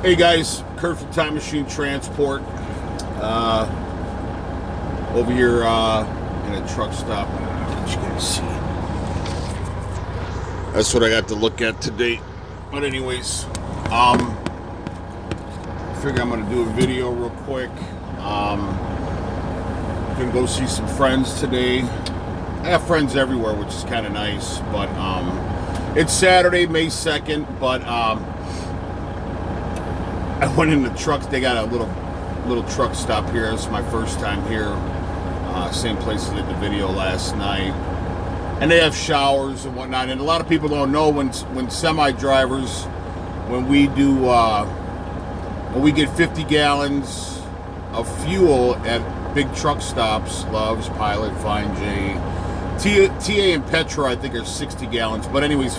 Hey guys, Kurt from Time Machine Transport. Over here in a truck stop. What you guys see? That's what I got to look at today. But anyways, I figure I'm gonna do a video real quick. Gonna go see some friends today. I have friends everywhere, which is kind of nice. But it's Saturday, May 2nd. But I went in the trucks. They got a little truck stop here. It's my first time here. Same place I did the video last night. And they have showers and whatnot. And a lot of people don't know when semi drivers, when we get 50 gallons of fuel at big truck stops, Love's, Pilot, Fine J, TA and Petra, I think are 60 gallons. But anyways,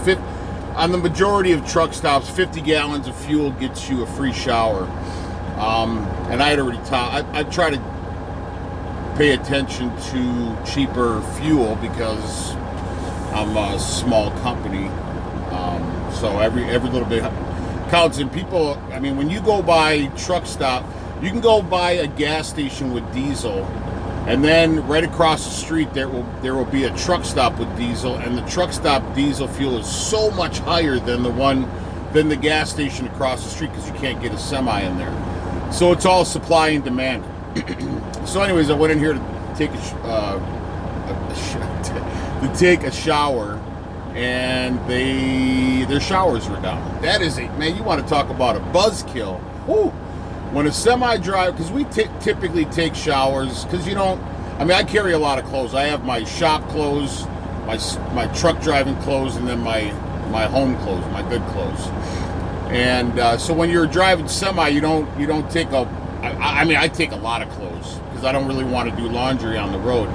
on the majority of truck stops, 50 gallons of fuel gets you a free shower. And I had already I try to pay attention to cheaper fuel because I'm a small company. So every little bit counts. And people, I mean, when you go by truck stop, you can go by a gas station with diesel, and then right across the street there will be a truck stop with diesel, and the truck stop diesel fuel is so much higher than the gas station across the street because you can't get a semi in there. So it's all supply and demand. So anyways, I went in here to take a shower, and their showers were down. That is man, you want to talk about a buzzkill. Whoo! When a semi driver, because we typically take showers, because I carry a lot of clothes. I have my shop clothes, my truck driving clothes, and then my home clothes, my good clothes. And so when you're driving semi, you don't take I take a lot of clothes because I don't really want to do laundry on the road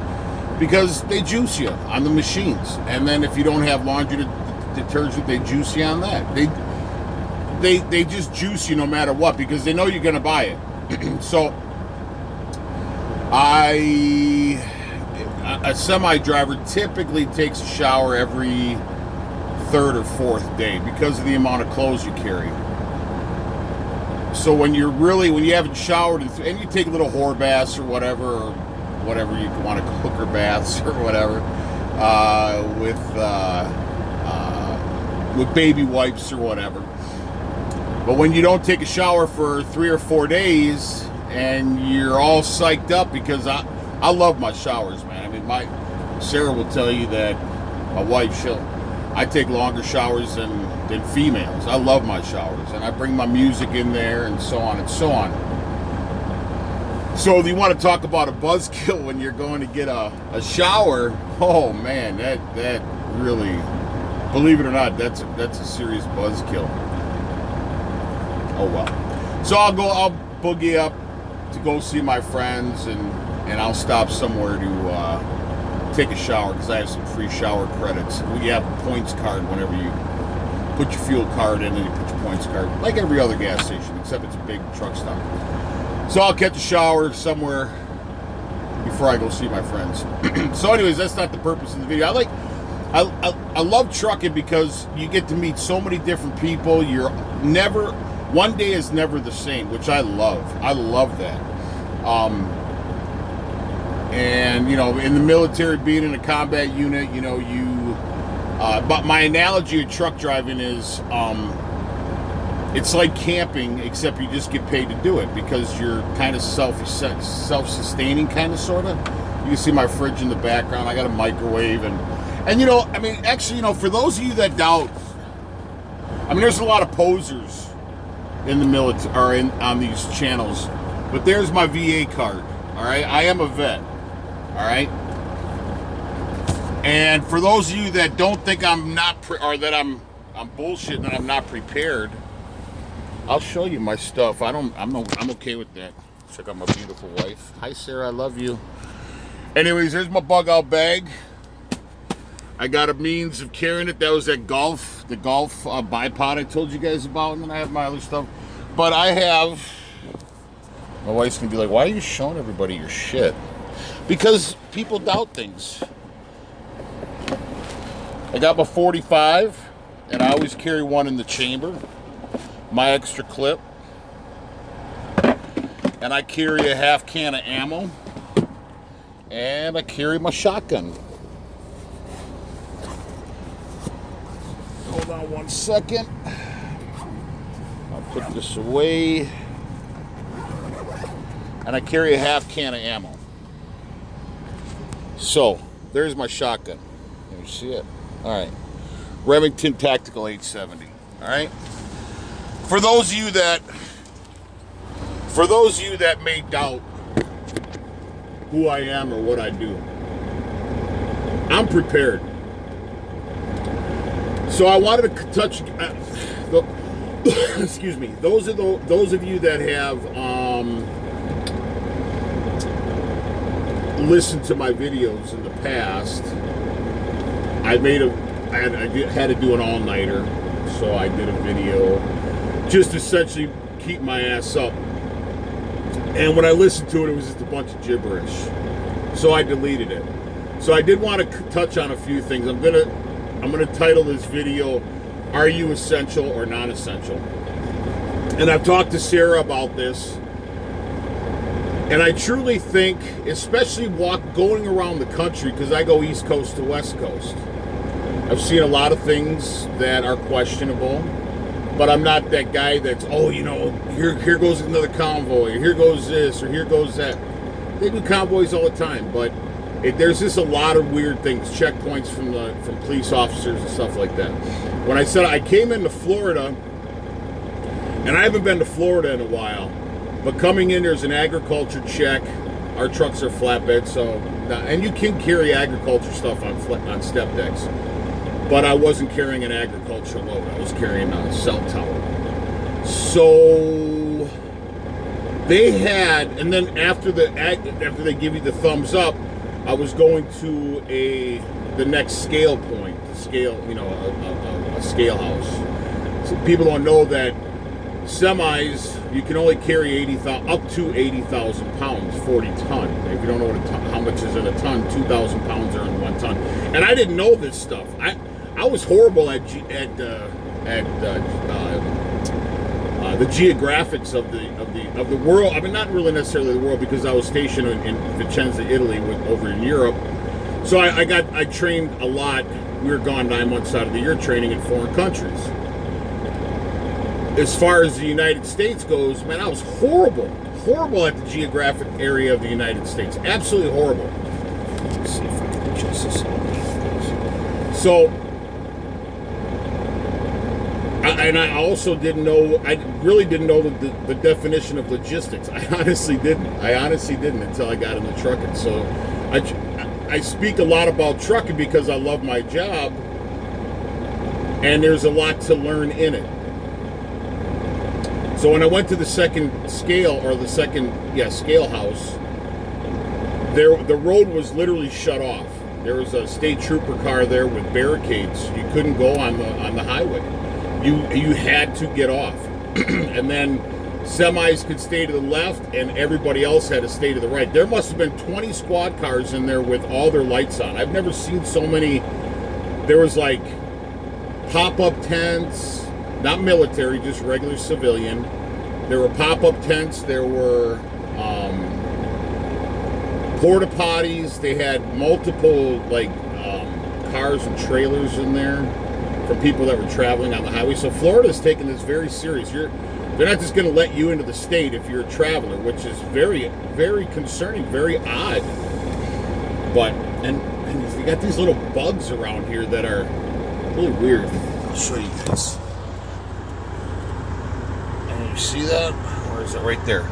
because they juice you on the machines. And then if you don't have laundry detergent, they juice you on that. They just juice you no matter what because they know you're going to buy it. So a semi driver typically takes a shower every third or fourth day because of the amount of clothes you carry. So when you haven't showered and you take little whore baths or whatever you want to hooker baths or whatever, with baby wipes or whatever. But when you don't take a shower for 3 or 4 days and you're all psyched up, because I love my showers, man. I mean, Sarah will tell you that my wife, I take longer showers than females. I love my showers, and I bring my music in there and so on and so on. So if you want to talk about a buzzkill when you're going to get a shower, oh man, that really, believe it or not, that's a serious buzzkill. Oh well. So I'll boogie up to go see my friends, and I'll stop somewhere to take a shower because I have some free shower credits. We have a points card whenever you put your fuel card in and you put your points card, like every other gas station, except it's a big truck stop. So I'll catch a shower somewhere before I go see my friends. So anyways, that's not the purpose of the video. I love trucking because you get to meet so many different people. One day is never the same, which I love. I love that. And in the military, being in a combat unit, but my analogy of truck driving is it's like camping, except you just get paid to do it because you're kind of self-sustaining, kind of, sort of. You can see my fridge in the background. I got a microwave, and for those of you that doubt, there's a lot of posers in the military or on these channels, but there's my VA card. All right, I am a vet. All right, and for those of you that don't think I'm bullshitting, that I'm not prepared, I'll show you my stuff. I'm okay with that. Check out my beautiful wife. Hi, Sarah. I love you. Anyways, here's my bug out bag. I got a means of carrying it. That was the golf bipod I told you guys about, and then I have my other stuff. But my wife's gonna be like, "Why are you showing everybody your shit?" Because people doubt things. I got my 45, and I always carry one in the chamber. My extra clip. And I carry a half can of ammo. And I carry my shotgun. Hold on 1 second. I'll put this away. And I carry a half can of ammo. So, there's my shotgun. You see it? All right. Remington Tactical 870. All right. For those of you that may doubt who I am or what I do, I'm prepared. So I wanted to touch. Excuse me. Those of you that have listened to my videos in the past, I had to do an all-nighter, so I did a video just essentially keep my ass up. And when I listened to it, it was just a bunch of gibberish. So I deleted it. So I did want to touch on a few things. I'm gonna title this video, "Are You Essential or Non-Essential?" And I've talked to Sarah about this. And I truly think, especially going around the country, because I go East Coast to West Coast, I've seen a lot of things that are questionable. But I'm not that guy that's, here goes another convoy, or here goes this, or here goes that. They do convoys all the time, but there's just a lot of weird things, checkpoints from police officers and stuff like that. When I said I came into Florida, and I haven't been to Florida in a while, but coming in, there's an agriculture check. Our trucks are flatbed, and you can carry agriculture stuff on step decks. But I wasn't carrying an agricultural load. I was carrying a cell tower. So they had, and then after they give you the thumbs up, I was going to the next scale point, a scale house. So people don't know that semis, you can only carry up to 80,000 pounds, 40 ton. If you don't know how much is in a ton, 2,000 pounds are in 1 ton. And I didn't know this stuff. I was horrible at the geographics of the world. I mean, not really necessarily the world, because I was stationed in Vicenza, Italy, over in Europe. So I trained a lot. We were gone 9 months out of the year training in foreign countries. As far as the United States goes, man, I was horrible at the geographic area of the United States. Absolutely horrible. Let's see if I can adjust this. So. And I also really didn't know the definition of logistics. I honestly didn't until I got in the trucking. So I speak a lot about trucking because I love my job, and there's a lot to learn in it. So when I went to the second scale, or the second scale house, the road was literally shut off. There was a state trooper car there with barricades. You couldn't go on the highway. You had to get off. And then semis could stay to the left, and everybody else had to stay to the right. There must have been 20 squad cars in there with all their lights on. I've never seen so many. There was like pop-up tents, not military, just regular civilian. There were pop-up tents. There were porta potties. They had multiple cars and trailers in there for people that were traveling on the highway. So Florida's taking this very serious. They're not just going to let you into the state if you're a traveler, which is very, very concerning, very odd. But and you got these little bugs around here that are really weird. I'll show you guys. And you see that? Or is it right there?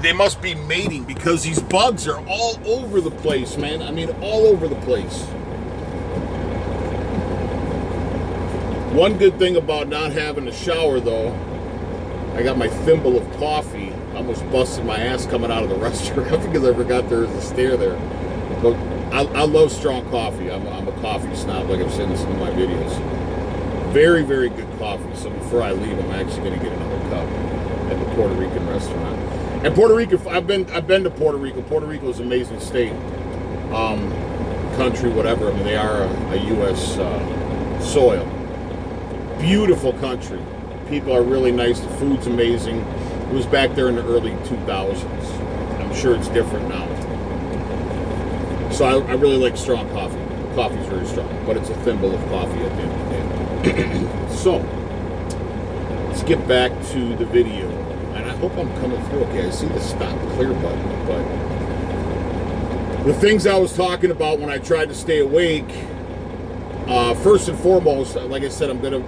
They must be mating, because these bugs are all over the place, man. I mean, all over the place. One good thing about not having a shower, though, I got my thimble of coffee. I almost busted my ass coming out of the restaurant because I forgot there was a stair there. But I love strong coffee. I'm a coffee snob, like I've said in some of my videos. Very, very good coffee. So before I leave, I'm actually going to get another cup at the Puerto Rican restaurant. And Puerto Rico, I've been to Puerto Rico. Puerto Rico is an amazing state, country, whatever. I mean, they are a U.S. Soil. Beautiful country. People are really nice. The food's amazing. It was back there in the early 2000s. I'm sure it's different now. So I really like strong coffee. Coffee's very strong, but it's a thimble of coffee at the end of the day. So, let's get back to the video. And I hope I'm coming through okay. I see the stop clear button, but the things I was talking about when I tried to stay awake, first and foremost, like I said, I'm gonna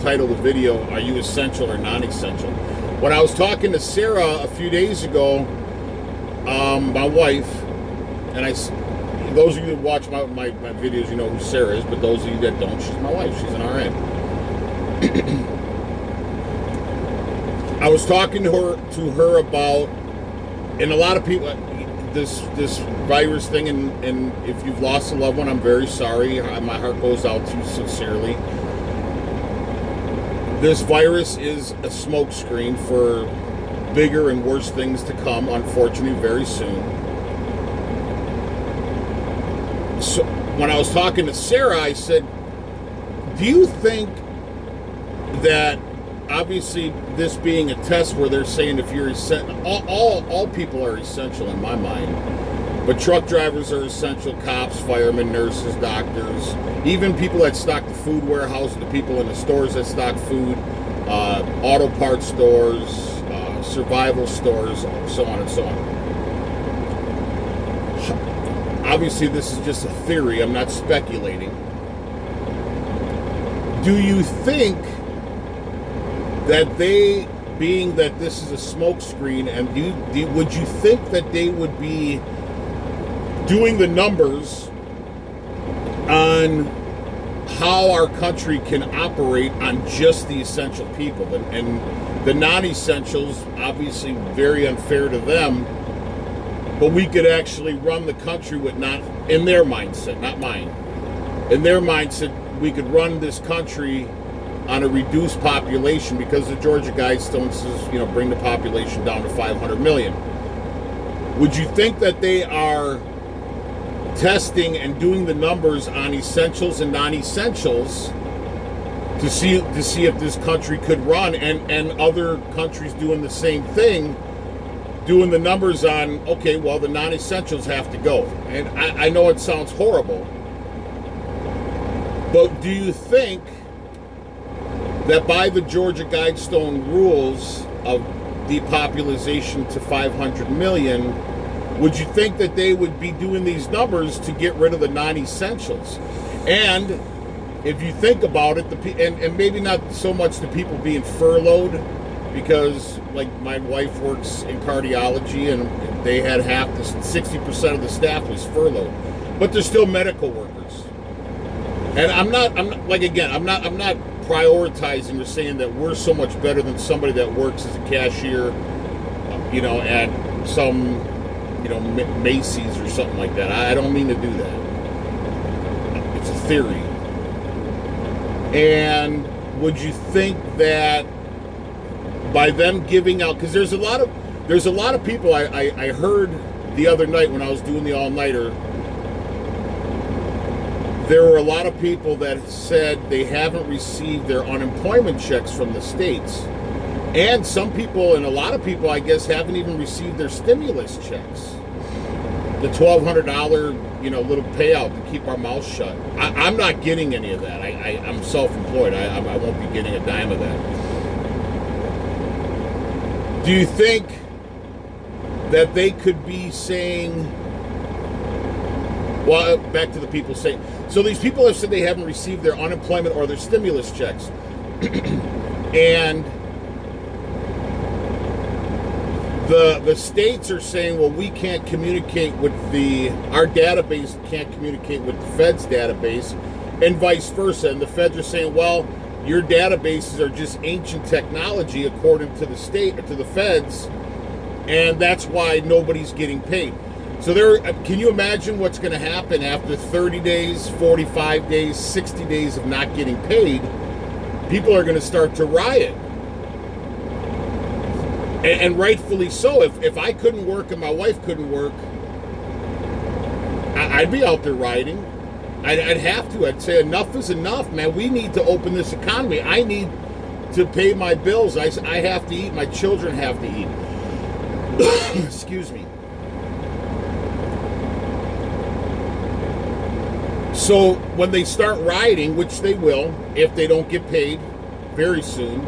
title the video, "Are you essential or non-essential?" When I was talking to Sarah a few days ago, my wife, and those of you that watch my videos, you know who Sarah is, but those of you that don't, she's my wife. She's an RN. I was talking to her about, and a lot of people, this virus thing, and if you've lost a loved one, I'm very sorry. My heart goes out to you sincerely. This virus is a smokescreen for bigger and worse things to come, unfortunately, very soon. So when I was talking to Sarah, I said, do you think that, obviously this being a test where they're saying if you're all people are essential in my mind, but truck drivers are essential, cops, firemen, nurses, doctors, even people that stock the food warehouses, the people in the stores that stock food, auto parts stores, survival stores, so on and so on. Obviously this is just a theory, I'm not speculating. Do you think that they, being that this is a smokescreen, and would you think that they would be doing the numbers on how our country can operate on just the essential people, and the non-essentials, obviously very unfair to them, but we could actually run the country with, not in their mindset, not mine, in their mindset, we could run this country on a reduced population, because the Georgia Guidestone says, bring the population down to 500 million. Would you think that they are testing and doing the numbers on essentials and non-essentials to see if this country could run, and other countries doing the same thing, doing the numbers on, okay, well, the non-essentials have to go. And I know it sounds horrible, but do you think that by the Georgia Guidestone rules of depopulation to 500 million, would you think that they would be doing these numbers to get rid of the non-essentials? And if you think about it, and maybe not so much the people being furloughed, because like my wife works in cardiology, and they had 60% of the staff was furloughed, but they're still medical workers. And I'm not prioritizing or saying that we're so much better than somebody that works as a cashier, at some, Macy's or something like that. I don't mean to do that. It's a theory. And would you think that by them giving out, because there's a lot of people, I heard the other night when I was doing the all-nighter, there were a lot of people that said they haven't received their unemployment checks from the states. And some people, and a lot of people, I guess, haven't even received their stimulus checks. The $1,200, little payout to keep our mouths shut. I'm not getting any of that. I'm self-employed. I won't be getting a dime of that. Do you think that they could be saying, well, back to the people saying, so these people have said they haven't received their unemployment or their stimulus checks. And the states are saying, well, we can't communicate with our database can't communicate with the Fed's database, and vice versa. And the Feds are saying, well, your databases are just ancient technology according to the state or to the Feds, and that's why nobody's getting paid. So can you imagine what's going to happen after 30 days, 45 days, 60 days of not getting paid? People are going to start to riot. And rightfully so. If I couldn't work and my wife couldn't work, I'd be out there rioting. I'd have to. I'd say enough is enough, man. We need to open this economy. I need to pay my bills. I have to eat. My children have to eat. Excuse me. So when they start rioting, which they will, if they don't get paid very soon,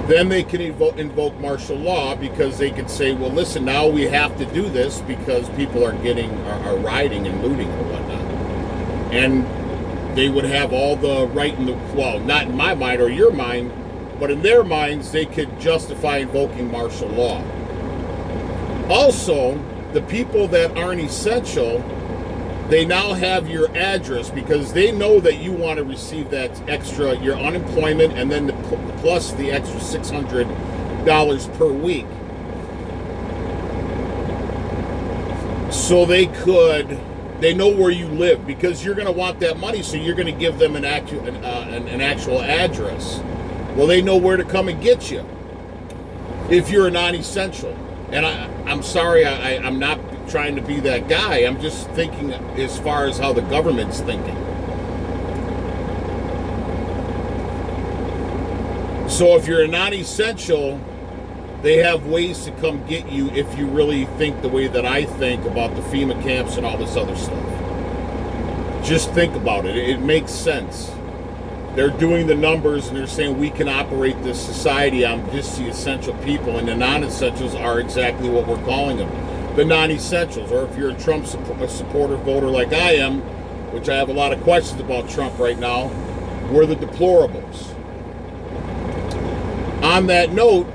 then they can invoke martial law, because they can say, well, listen, now we have to do this because people are rioting and looting and whatnot. And they would have all the right in the, well, not in my mind or your mind, but in their minds, they could justify invoking martial law. Also, the people that aren't essential, they now have your address, because they know that you want to receive that extra, your unemployment, and then plus the extra $600 per week. So they know where you live, because you're going to want that money, so you're going to give them an actual address. Well, they know where to come and get you if you're a non-essential. And I'm sorry, I'm not trying to be that guy. I'm just thinking as far as how the government's thinking. So if you're a non-essential, they have ways to come get you if you really think the way that I think about the FEMA camps and all this other stuff. Just think about it. It makes sense. They're doing the numbers and they're saying we can operate this society on just the essential people, and the non-essentials are exactly what we're calling them, the non-essentials. Or if you're a Trump supporter voter like I am, which I have a lot of questions about Trump right now, we're the deplorables. On that note,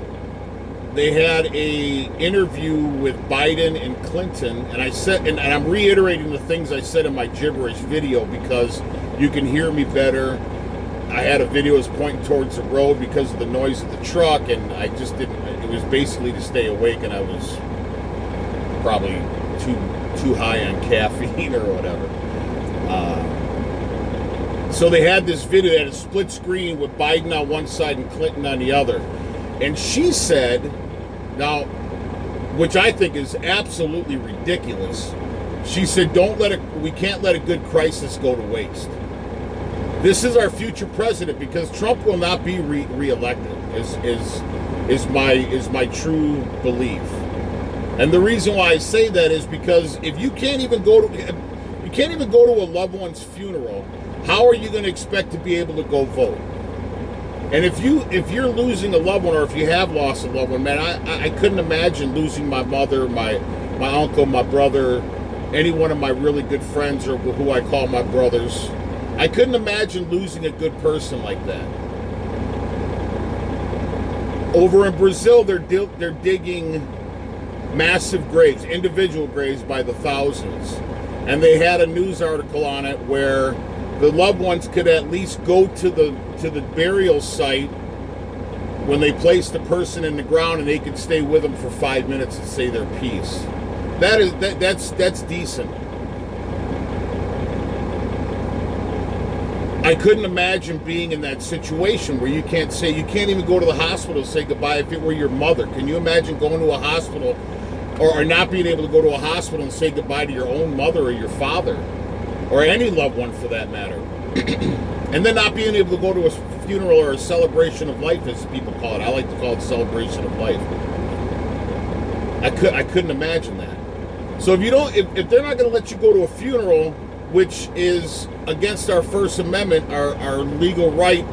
they had a interview with Biden and Clinton, and I said, and I'm reiterating the things I said in my gibberish video because you can hear me better. I had a video that was pointing towards the road because of the noise of the truck, and I just didn't, it was basically to stay awake, and I was probably too high on caffeine or whatever. So they had this video that had a split screen with Biden on one side and Clinton on the other. And she said, now, which I think is absolutely ridiculous, she said, we can't let a good crisis go to waste. This is our future president, because Trump will not be re-elected, is my true belief. And the reason why I say that is because if you can't even go to a loved one's funeral, how are you going to expect to be able to go vote? And if you're losing a loved one, or if you have lost a loved one, man, I couldn't imagine losing my mother, my uncle, my brother, any one of my really good friends, or who I call my brothers. I couldn't imagine losing a good person like that. Over in Brazil, they're digging massive graves, individual graves by the thousands. And they had a news article on it where the loved ones could at least go to the burial site when they place the person in the ground, and they could stay with them for 5 minutes and say their piece. That's decent. I couldn't imagine being in that situation where you can't even go to the hospital to say goodbye if it were your mother. Can you imagine going to a hospital, or not being able to go to a hospital and say goodbye to your own mother or your father, or any loved one for that matter, and then not being able to go to a funeral or a celebration of life, as people call it? I like to call it celebration of life. I couldn't imagine that. So if they're not going to let you go to a funeral, which is against our First Amendment, our legal right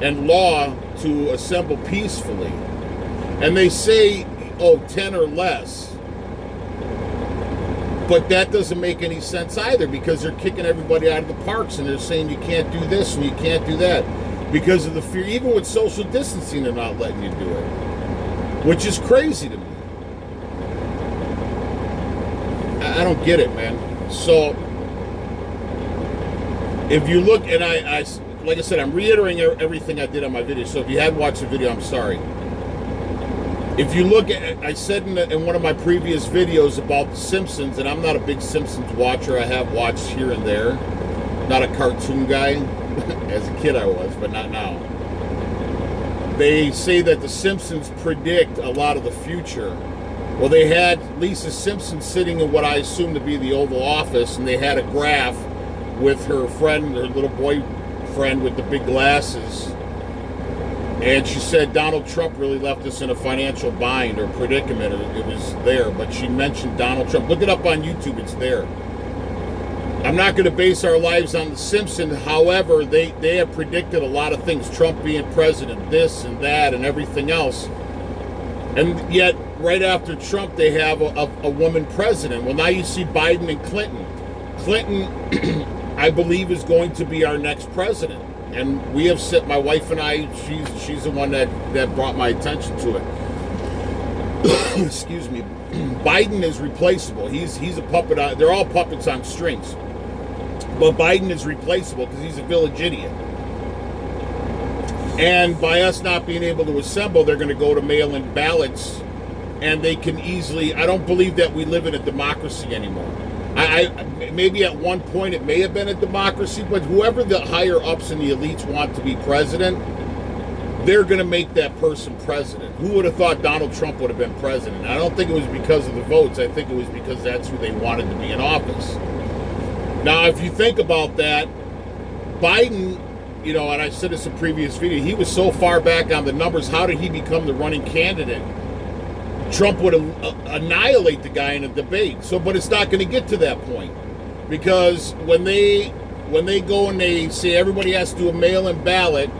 and law to assemble peacefully, and they say, 10 or less, but that doesn't make any sense either, because they're kicking everybody out of the parks, and they're saying you can't do this and you can't do that because of the fear. Even with social distancing, they're not letting you do it, which is crazy to me. I don't get it, man. So if you look, and I like I said, I'm reiterating everything I did on my video, so if you hadn't watched the video, I'm sorry. If you look at, I said in one of my previous videos about The Simpsons, and I'm not a big Simpsons watcher. I have watched here and there. Not a cartoon guy. As a kid I was, but not now. They say that The Simpsons predict a lot of the future. Well, they had Lisa Simpson sitting in what I assume to be the Oval Office, and they had a graph with her friend, her little boyfriend with the big glasses. And she said Donald Trump really left us in a financial bind or predicament. It was there, but she mentioned Donald Trump. Look it up on YouTube. It's there. I'm not going to base our lives on The Simpsons. However, they have predicted a lot of things. Trump being president, this and that and everything else. And yet, right after Trump, they have a woman president. Well, now you see Biden and Clinton. Clinton, I believe, is going to be our next president. And we have set, my wife and I, she's the one that brought my attention to it. Excuse me. Biden is replaceable. He's a puppet. They're all puppets on strings. But Biden is replaceable because he's a village idiot. And by us not being able to assemble, they're going to go to mail-in ballots. And they can easily, I don't believe that we live in a democracy anymore. I maybe at one point it may have been a democracy, but whoever the higher ups and the elites want to be president, they're going to make that person president. Who would have thought Donald Trump would have been president? I don't think it was because of the votes. I think it was because that's who they wanted to be in office. Now, if you think about that, Biden, you know, and I said this in a previous video, he was so far back on the numbers. How did he become the running candidate? Trump would annihilate the guy in a debate. So, but it's not going to get to that point, because when they go and they say everybody has to do a mail-in ballot,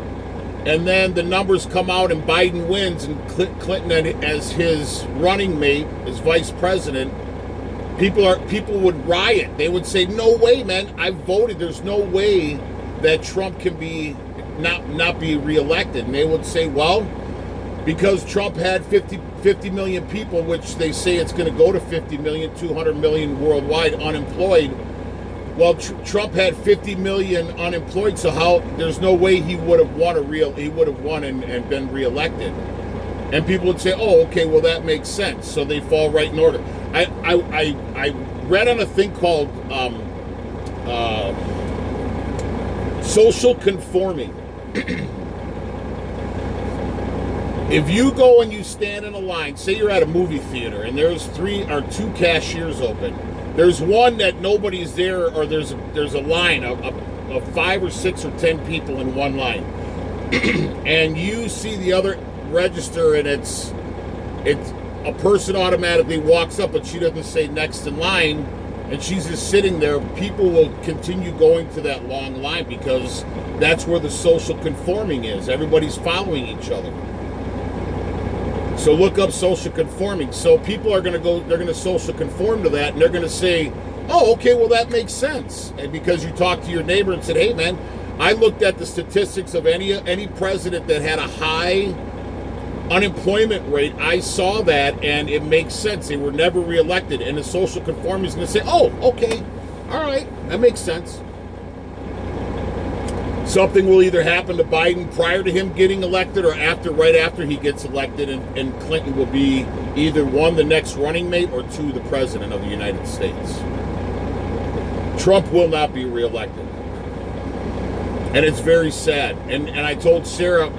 and then the numbers come out and Biden wins and Clinton as his running mate, as vice president, people would riot. They would say, "No way, man! I voted. There's no way that Trump can be not be reelected." And they would say, "Well, because Trump had 50 million people, which they say it's going to go to 50 million, 200 million worldwide unemployed. Well, Trump had 50 million unemployed, so how? There's no way he would have won and been reelected." And people would say, "Oh, okay, well that makes sense." So they fall right in order. I read on a thing called social conforming. If you go and you stand in a line, say you're at a movie theater and there's 2 cashiers open. There's one that nobody's there, or there's a line of 5 or 6 or 10 people in one line, and you see the other register, and it's a person automatically walks up, but she doesn't say next in line, and she's just sitting there. People will continue going to that long line because that's where the social conforming is. Everybody's following each other. So look up social conforming. So people are going to go, they're going to social conform to that, and they're going to say, "Oh, okay, well that makes sense." And because you talked to your neighbor and said, "Hey man, I looked at the statistics of any president that had a high unemployment rate. I saw that, and it makes sense. They were never reelected." And the social conforming is going to say, "Oh, okay, all right, that makes sense." Something will either happen to Biden prior to him getting elected or right after he gets elected, and Clinton will be either one, the next running mate, or 2, the president of the United States. Trump will not be reelected. And it's very sad. And I told Sarah,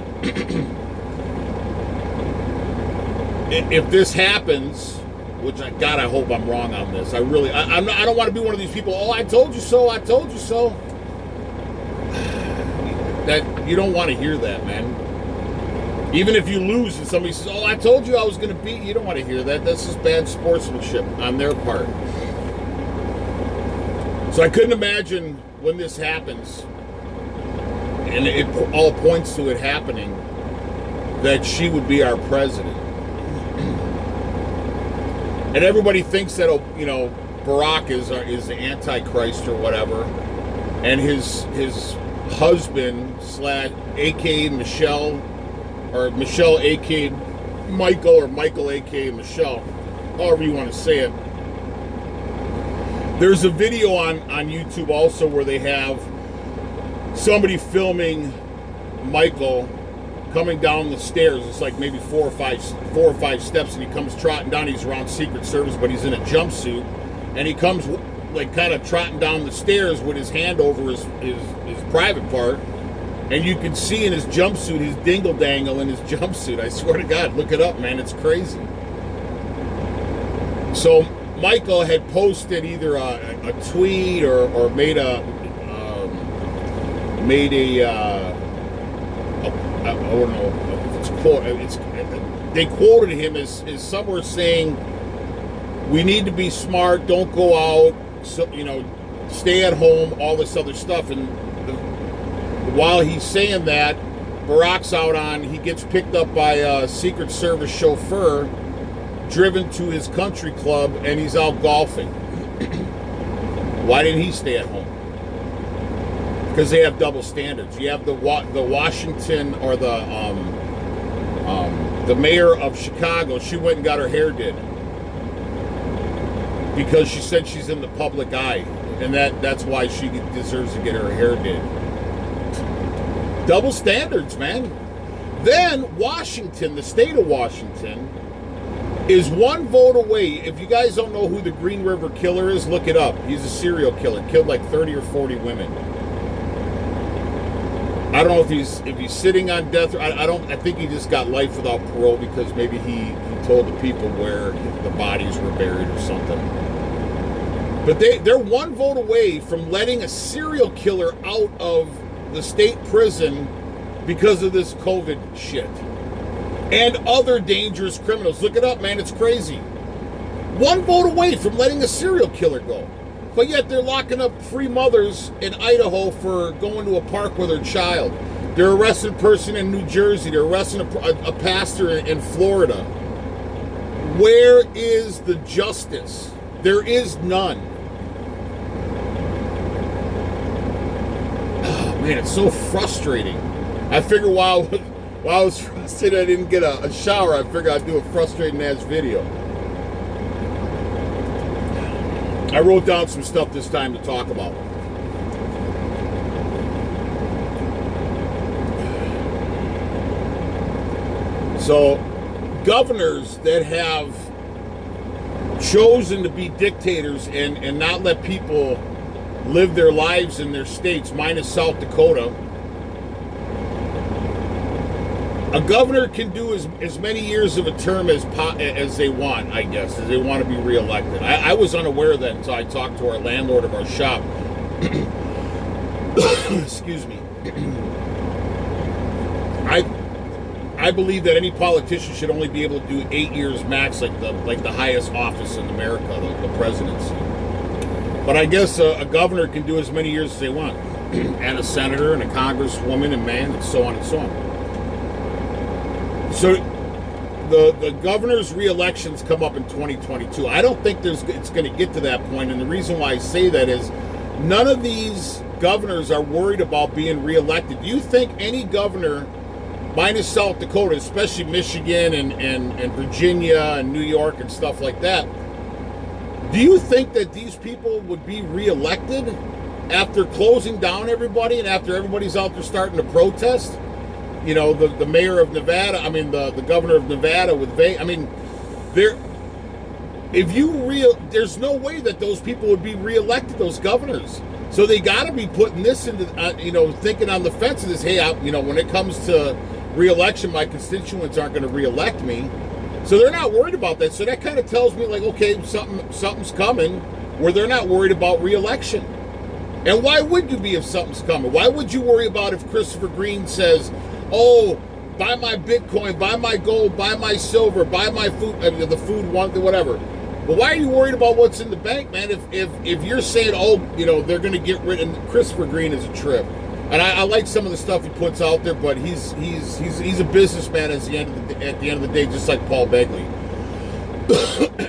if this happens, which God, I hope I'm wrong on this. I don't want to be one of these people, "Oh, I told you so, I told you so." That you don't want to hear that, man. Even if you lose and somebody says, "Oh, I told you I was going to beat you," you don't want to hear that. That's just bad sportsmanship on their part. So I couldn't imagine when this happens, and it all points to it happening, that she would be our president. And everybody thinks that, you know, Barack is the Antichrist or whatever, and his husband / aka Michelle, or Michelle aka Michael, or Michael aka Michelle, however you want to say it. There's a video on YouTube also where they have somebody filming Michael coming down the stairs. It's like maybe 4 or 5 steps, and he comes trotting down. He's around Secret Service, but he's in a jumpsuit, and he comes like kind of trotting down the stairs with his hand over his private part, and you can see in his jumpsuit his dingle dangle in his jumpsuit. I swear to God, look it up, man, it's crazy. So Michael had posted either a tweet or made a I don't know if it's quote. They quoted him as somewhere saying, "We need to be smart. Don't go out. So stay at home. All this other stuff." And while he's saying that, Barack's out on. He gets picked up by a Secret Service chauffeur, driven to his country club, and he's out golfing. Why didn't he stay at home? Because they have double standards. You have the Washington or the mayor of Chicago. She went and got her hair did because she said she's in the public eye, and that's why she deserves to get her hair did. Double standards, man. Then Washington, the state of Washington, is one vote away. If you guys don't know who the Green River Killer is, look it up. He's a serial killer. Killed like 30 or 40 women. I don't know if he's sitting on death. I think he just got life without parole because maybe he told the people where the bodies were buried or something. But they're one vote away from letting a serial killer out of the state prison because of this COVID shit. And other dangerous criminals. Look it up, man. It's crazy. One vote away from letting a serial killer go. But yet they're locking up free mothers in Idaho for going to a park with her child. They're arresting a person in New Jersey. They're arresting a pastor in Florida. Where is the justice? There is none. Oh, man, it's so frustrating. I figure while I was frustrated I didn't get a shower, I figured I'd do a frustrating-ass video. I wrote down some stuff this time to talk about. So, governors that have chosen to be dictators and not let people live their lives in their states, minus South Dakota. A governor can do as many years of a term as they want, I guess, as they want to be reelected. I was unaware of that until I talked to our landlord of our shop. Excuse me. I believe that any politician should only be able to do 8 years max, like the highest office in America, the presidency. But I guess a governor can do as many years as they want, and a senator, and a congresswoman, and man, and so on and so on. So the governor's re-elections come up in 2022. I don't think it's going to get to that point, and the reason why I say that is none of these governors are worried about being re-elected. Do you think any governor, minus South Dakota, especially Michigan and Virginia and New York and stuff like that, do you think that these people would be re-elected after closing down everybody and after everybody's out there starting to protest? You know, the mayor of Nevada, the governor of Nevada with there's no way that those people would be reelected, those governors. So they got to be putting this into, thinking on the fence of this. Hey, when it comes to reelection, my constituents aren't going to reelect me. So they're not worried about that. So that kind of tells me, like, okay, something's coming where they're not worried about reelection. And why would you be if something's coming? Why would you worry about if Christopher Green says, oh, buy my Bitcoin, buy my gold, buy my silver, buy my food, the food, whatever. But why are you worried about what's in the bank, man? If you're saying, oh, they're going to get rid of Christopher Green is a trip. And I like some of the stuff he puts out there, but he's a businessman at the end of the day, just like Paul Begley.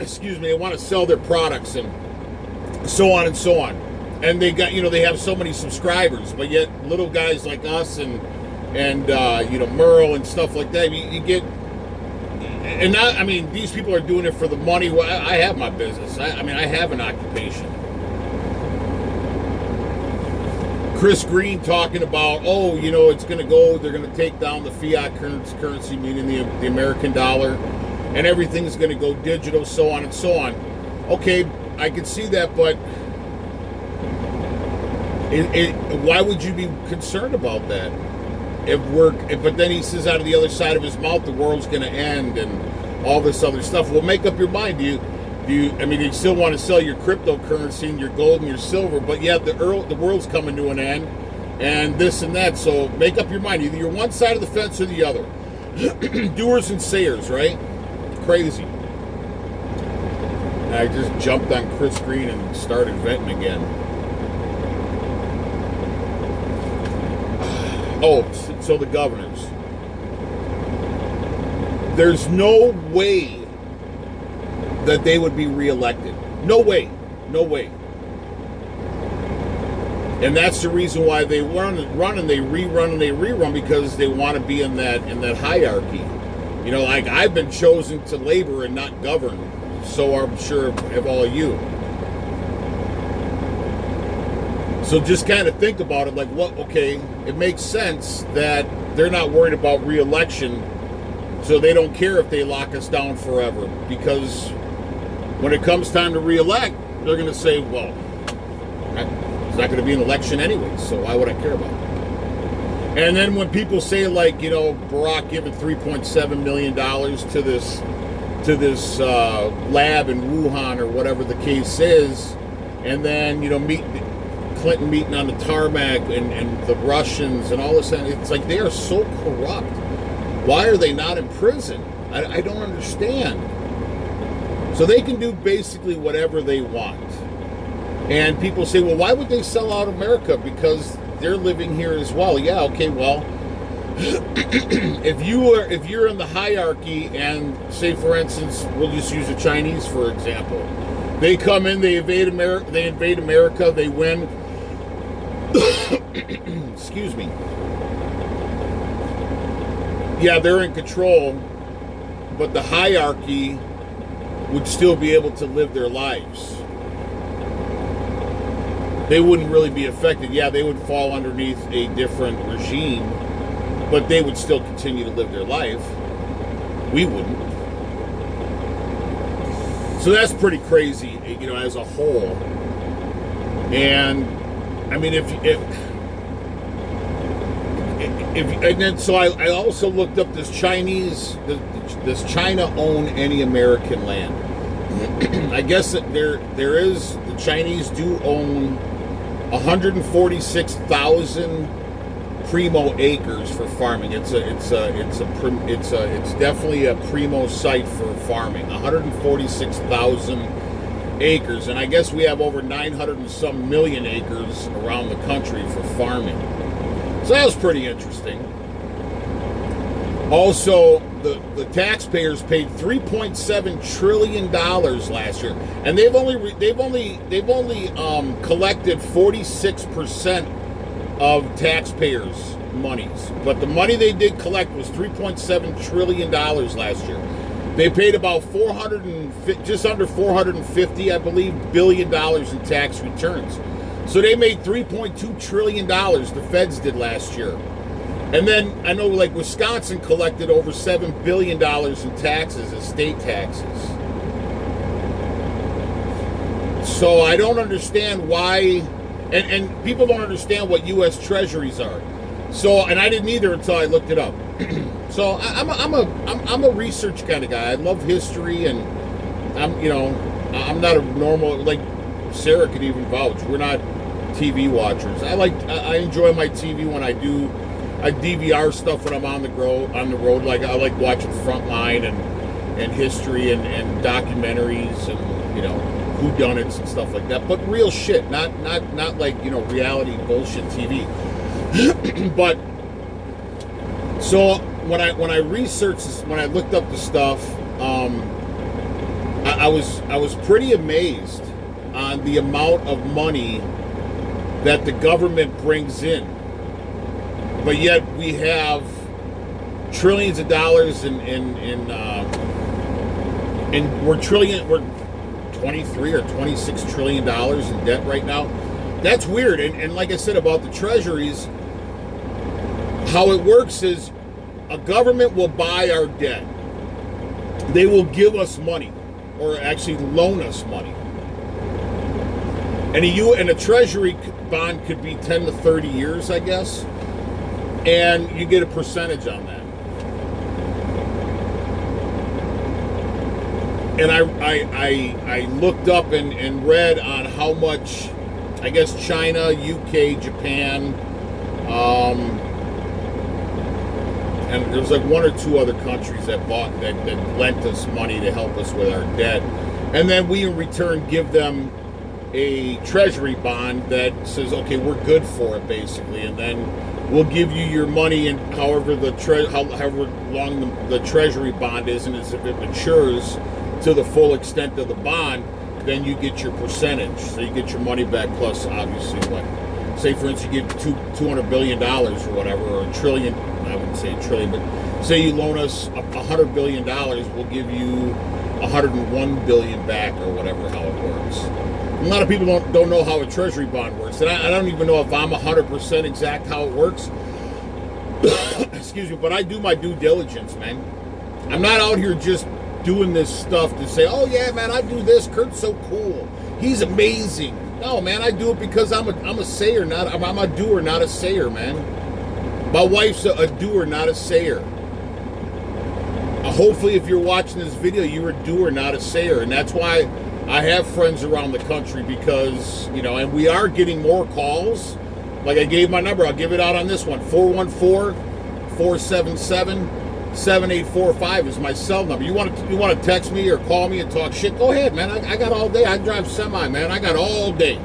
Excuse me. They want to sell their products and so on and so on. And they got, they have so many subscribers, but yet little guys like us and Merle and stuff like that, you get, and not, these people are doing it for the money. Well, I have my business. I have an occupation. Chris Green talking about, it's going to go, they're going to take down the fiat currency, meaning the American dollar, and everything's going to go digital, so on and so on. Okay, I can see that, but why would you be concerned about that? But then he says out of the other side of his mouth, the world's going to end and all this other stuff. Well, make up your mind. You still want to sell your cryptocurrency and your gold and your silver, but yeah, the world's coming to an end, and this and that. So make up your mind. Either you're one side of the fence or the other. Doers and sayers, right? Crazy. I just jumped on Chris Green and started venting again. Oh, so the governors. There's no way that they would be reelected. No way. No way. And that's the reason why they run and they rerun, because they want to be in that hierarchy. You know, like I've been chosen to labor and not govern. So I'm sure of all of you. So just kind of think about it like, what? Okay, it makes sense that they're not worried about re-election, so they don't care if they lock us down forever, because when it comes time to re-elect, they're going to say, well, it's not going to be an election anyway, so why would I care about it? And then when people say, like, you know, Barack giving $3.7 million to this lab in Wuhan or whatever the case is, and then, you know, Clinton meeting on the tarmac and the Russians and all this, it's like they are so corrupt. Why are they not in prison? I don't understand. So they can do basically whatever they want. And people say, well, why would they sell out America? Because they're living here as well. Yeah, okay, well, if you're in the hierarchy, and say, for instance, we'll just use the Chinese for example. They come in, they invade America, they win. Excuse me. Yeah, they're in control, but the hierarchy would still be able to live their lives. They wouldn't really be affected. Yeah, they would fall underneath a different regime, but they would still continue to live their life. We wouldn't. So that's pretty crazy, you know, as a whole. And I mean, and then so I also looked up does China own any American land? I guess that there is. The Chinese do own 146,000 primo acres for farming. It's definitely a primo site for farming. 146,000 acres, and I guess we have over 900 and some million acres around the country for farming. So that was pretty interesting. Also, the taxpayers paid $3.7 trillion last year, and they've only collected 46% of taxpayers' monies. But the money they did collect was $3.7 trillion last year. They paid about just under 450, I believe, $billion in tax returns. So they made $3.2 trillion, the feds did last year. And then I know, like, Wisconsin collected over $7 billion in taxes, as state taxes. So I don't understand why, and people don't understand what U.S. treasuries are. So, and I didn't either until I looked it up. So I'm a research kind of guy. I love history, and I'm not a normal, like Sarah could even vouch. We're not TV watchers. I enjoy my TV when I DVR stuff when I'm on the road. Like I like watching Frontline and history and documentaries and, you know, whodunits and stuff like that. But real shit, not like, you know, reality bullshit TV. But so when I researched this, when I looked up the stuff, I was pretty amazed on the amount of money that the government brings in, but yet we have trillions of dollars and we're 23 or 26 trillion dollars in debt right now. That's weird. And like I said about the treasuries, how it works is a government will buy our debt. They will give us money, or actually loan us money. And a treasury bond could be 10 to 30 years, I guess. And you get a percentage on that. And I looked up and read on how much, I guess, China, UK, Japan, And there's like one or two other countries that lent us money to help us with our debt, and then we in return give them a treasury bond that says, okay, we're good for it, basically, and then we'll give you your money, and however long the treasury bond is, and as if it matures to the full extent of the bond, then you get your percentage. So you get your money back plus, obviously, what, say for instance, you give $200 billion or whatever, or a trillion. I wouldn't say a trillion, but say you loan us $100 billion, we'll give you $101 billion back, or whatever, how it works. A lot of people don't know how a treasury bond works, and I don't even know if I'm 100% exact how it works. Excuse me, but I do my due diligence, man. I'm not out here just doing this stuff to say, oh yeah, man, I do this. Kurt's so cool. He's amazing. No, man, I do it because I'm a sayer, I'm a doer, not a sayer, man. My wife's a doer, not a sayer. Hopefully, if you're watching this video, you're a doer, not a sayer, and that's why I have friends around the country, because, you know, and we are getting more calls. Like I gave my number, I'll give it out on this one. 414-477-7845 is my cell number. You want to text me or call me and talk shit? Go ahead, man. I got all day. I drive semi, man. I got all day.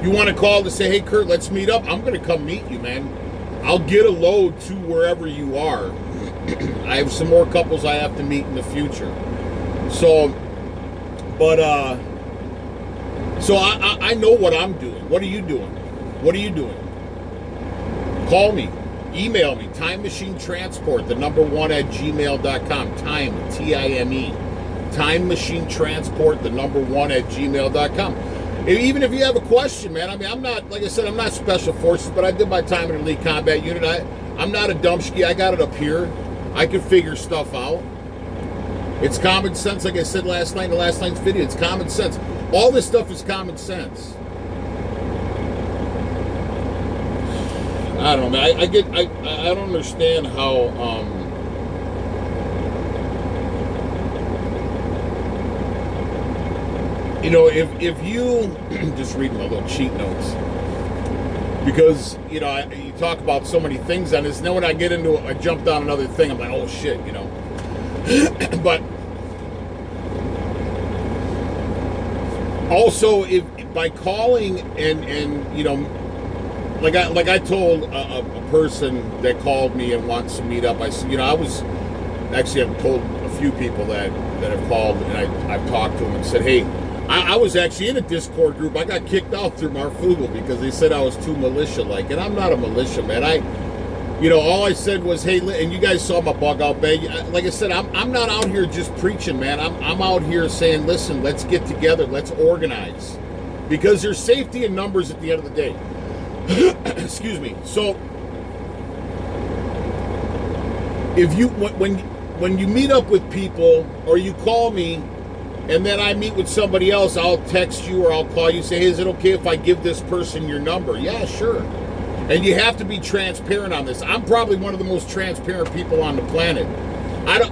You want to call to say, hey, Kurt, let's meet up? I'm going to come meet you, man. I'll get a load to wherever you are. I have some more couples I have to meet in the future. So... But, so I know what I'm doing. What are you doing? What are you doing? Call me. Email me. Time Machine Transport, the number 1 at gmail.com. Time, T-I-M-E. Time Machine Transport, the number 1 at gmail.com. Even if you have a question, man. I mean, I'm not, like I said, I'm not Special Forces, but I did my time in an elite combat unit. I'm not a dumpski. I got it up here. I can figure stuff out. It's common sense, like I said last night in the last night's video. It's common sense. All this stuff is common sense. I don't know, man. I don't understand how you know, if you just read my little cheat notes, because, you know, you talk about so many things on this, and then when I get into it, I jump down another thing, I'm like, oh shit, you know. But also, if by calling and you know, like I told a person that called me and wants to meet up, I said, you know, I've told a few people that have called, and I've talked to them and said, hey, I was actually in a Discord group. I got kicked out through Marfugal because they said I was too militia-like, and I'm not a militia, man. You know, all I said was, hey, and you guys saw my bug out bag. Like I said, I'm not out here just preaching, man. I'm out here saying, listen, let's get together, let's organize, because there's safety in numbers at the end of the day. Excuse me. So, if you when you meet up with people, or you call me, and then I meet with somebody else, I'll text you or I'll call you, say, hey, is it okay if I give this person your number? Yeah, sure. And you have to be transparent on this. I'm probably one of the most transparent people on the planet.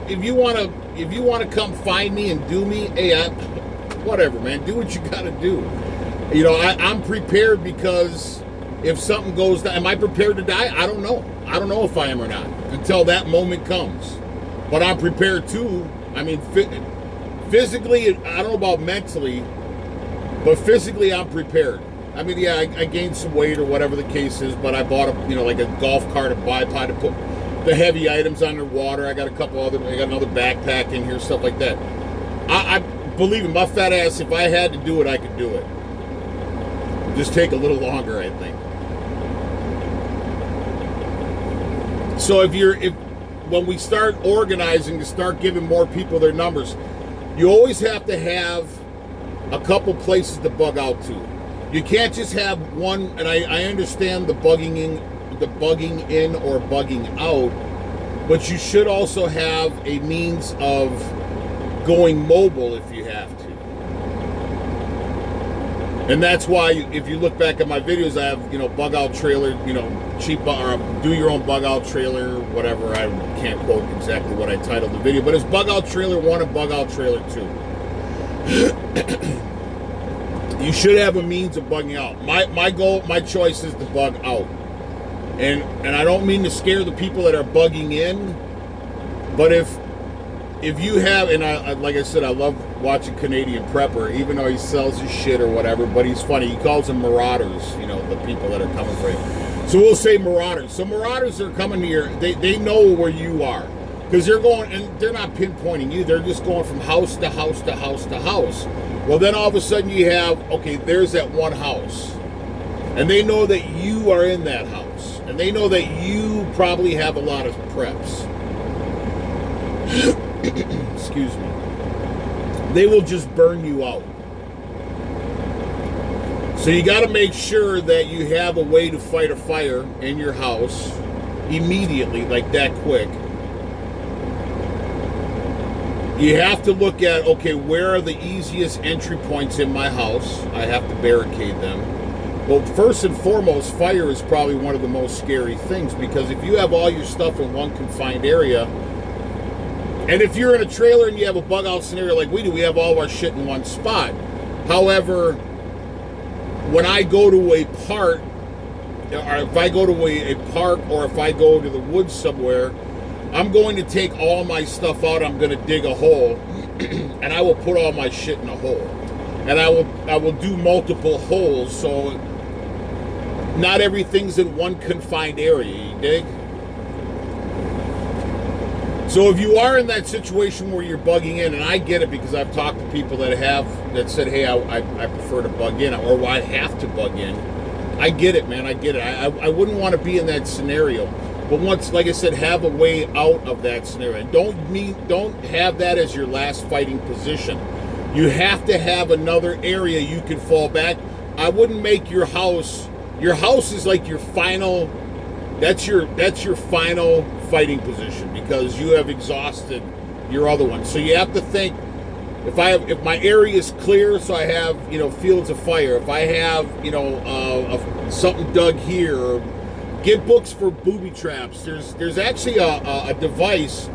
If you want to come find me and do me, hey, whatever, man. Do what you got to do. You know, I'm prepared, because if something goes down, am I prepared to die? I don't know. I don't know if I am or not until that moment comes. But I'm prepared too. I mean, physically, I don't know about mentally, but physically, I'm prepared. I mean, yeah, I gained some weight or whatever the case is, but I bought like a golf cart, a bipod to put the heavy items underwater. I got I got another backpack in here, stuff like that. I believe in my fat ass, if I had to do it, I could do it. It'd just take a little longer, I think. So when we start organizing to start giving more people their numbers, you always have to have a couple places to bug out to. You can't just have one, and I understand the bugging in or bugging out, but you should also have a means of going mobile if you have to. And that's why, if you look back at my videos, I have, you know, bug out trailer, you know, cheap, or do your own bug out trailer, whatever. I can't quote exactly what I titled the video, but it's bug out trailer 1 and bug out trailer 2. You should have a means of bugging out. My goal, my choice is to bug out. And I don't mean to scare the people that are bugging in, but if you have, and I like I said, I love watching Canadian Prepper, even though he sells his shit or whatever, but he's funny. He calls them marauders, the people that are coming for you. So we'll say marauders. So marauders are coming here. They know where you are. Because they're going, and they're not pinpointing you. They're just going from house to house to house to house. Well, then all of a sudden you have, okay, there's that one house. And they know that you are in that house. And they know that you probably have a lot of preps. Excuse me. They will just burn you out. So you got to make sure that you have a way to fight a fire in your house immediately, like that quick. You have to look at, okay, where are the easiest entry points in my house? I have to barricade them. Well, first and foremost, fire is probably one of the most scary things, because if you have all your stuff in one confined area, and if you're in a trailer and you have a bug out scenario like we do, we have all of our shit in one spot. However, when I go to a park, or if I go to a park, or if I go to the woods somewhere, I'm going to take all my stuff out. I'm going to dig a hole, and I will put all my shit in a hole, and I will do multiple holes, so not everything's in one confined area. You dig? So if you are in that situation where you're bugging in, and I get it because I've talked to people that said, hey, I prefer to bug in, or I have to bug in. I get it, man. I get it. I wouldn't want to be in that scenario. But once, like I said, have a way out of that scenario. Don't have that as your last fighting position. You have to have another area you can fall back. I wouldn't make your house is like your final, that's your final fighting position, because you have exhausted your other one. So you have to think, if my area is clear, so I have, fields of fire, if I have, something dug here, or get books for booby traps. There's actually a device.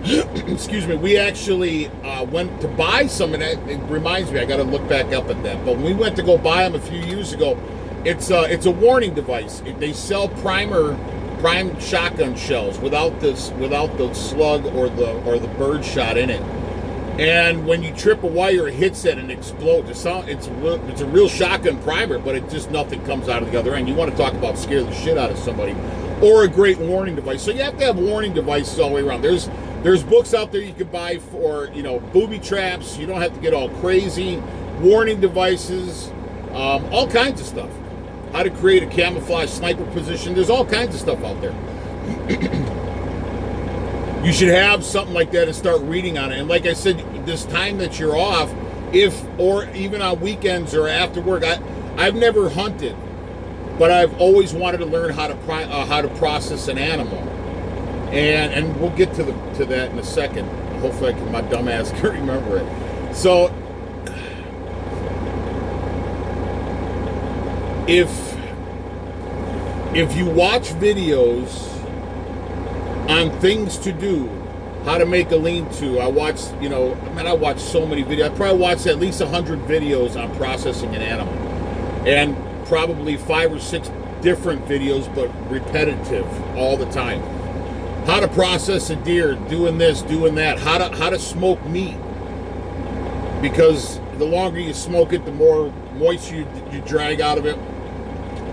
Excuse me. We actually went to buy some, and it reminds me, I got to look back up at that. But when we went to go buy them a few years ago, it's a warning device. They sell primed shotgun shells without the slug or the bird shot in it. And when you trip a wire, it hits it and explodes. It's a real shotgun primer, but it just, nothing comes out of the other end. You want to talk about scare the shit out of somebody, or a great warning device. So you have to have warning devices all the way around. There's books out there you can buy for, booby traps. You don't have to get all crazy. Warning devices, all kinds of stuff. How to create a camouflage sniper position. There's all kinds of stuff out there. You should have something like that and start reading on it. And like I said, this time that you're off, or even on weekends or after work, I've never hunted, but I've always wanted to learn how to process an animal, and we'll get to that in a second. Hopefully, my dumb ass can remember it. So, if you watch videos on things to do, how to make a lean-to. I watched so many videos. I probably watched at least 100 videos on processing an animal, and probably 5 or 6 different videos, but repetitive all the time. How to process a deer, doing this, doing that. How to smoke meat, because the longer you smoke it, the more moisture you drag out of it,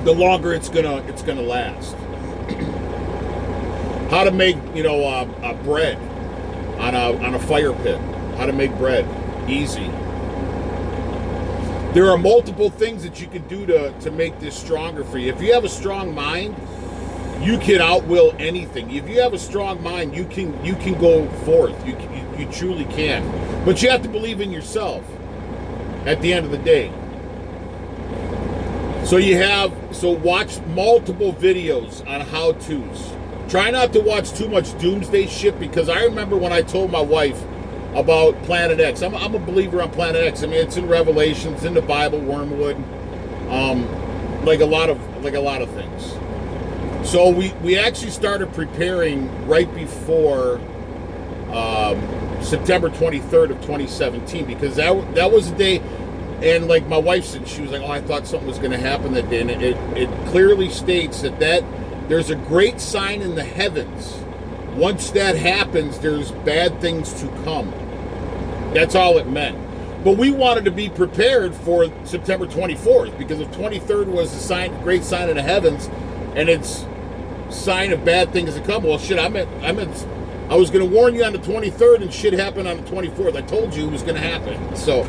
the longer it's gonna last. How to make bread on a fire pit. How to make bread easy. There are multiple things that you can do to make this stronger for you. If you have a strong mind, you can outwill anything. If you have a strong mind, you can go forth. You truly can. But you have to believe in yourself at the end of the day. So watch multiple videos on how-tos. Try not to watch too much doomsday shit, because I remember when I told my wife about Planet X. I'm a believer on Planet X. I mean, it's in Revelation, it's in the Bible, Wormwood, like a lot of things. So we actually started preparing right before September 23rd of 2017, because that was the day. And like my wife said, she was like, "Oh, I thought something was going to happen that day." And it clearly states that there's a great sign in the heavens. Once that happens, there's bad things to come. That's all it meant. But we wanted to be prepared for September 24th, because if 23rd was the sign, great sign in the heavens, and it's sign of bad things to come. Well, shit, I was going to warn you on the 23rd, and shit happened on the 24th. I told you it was going to happen. So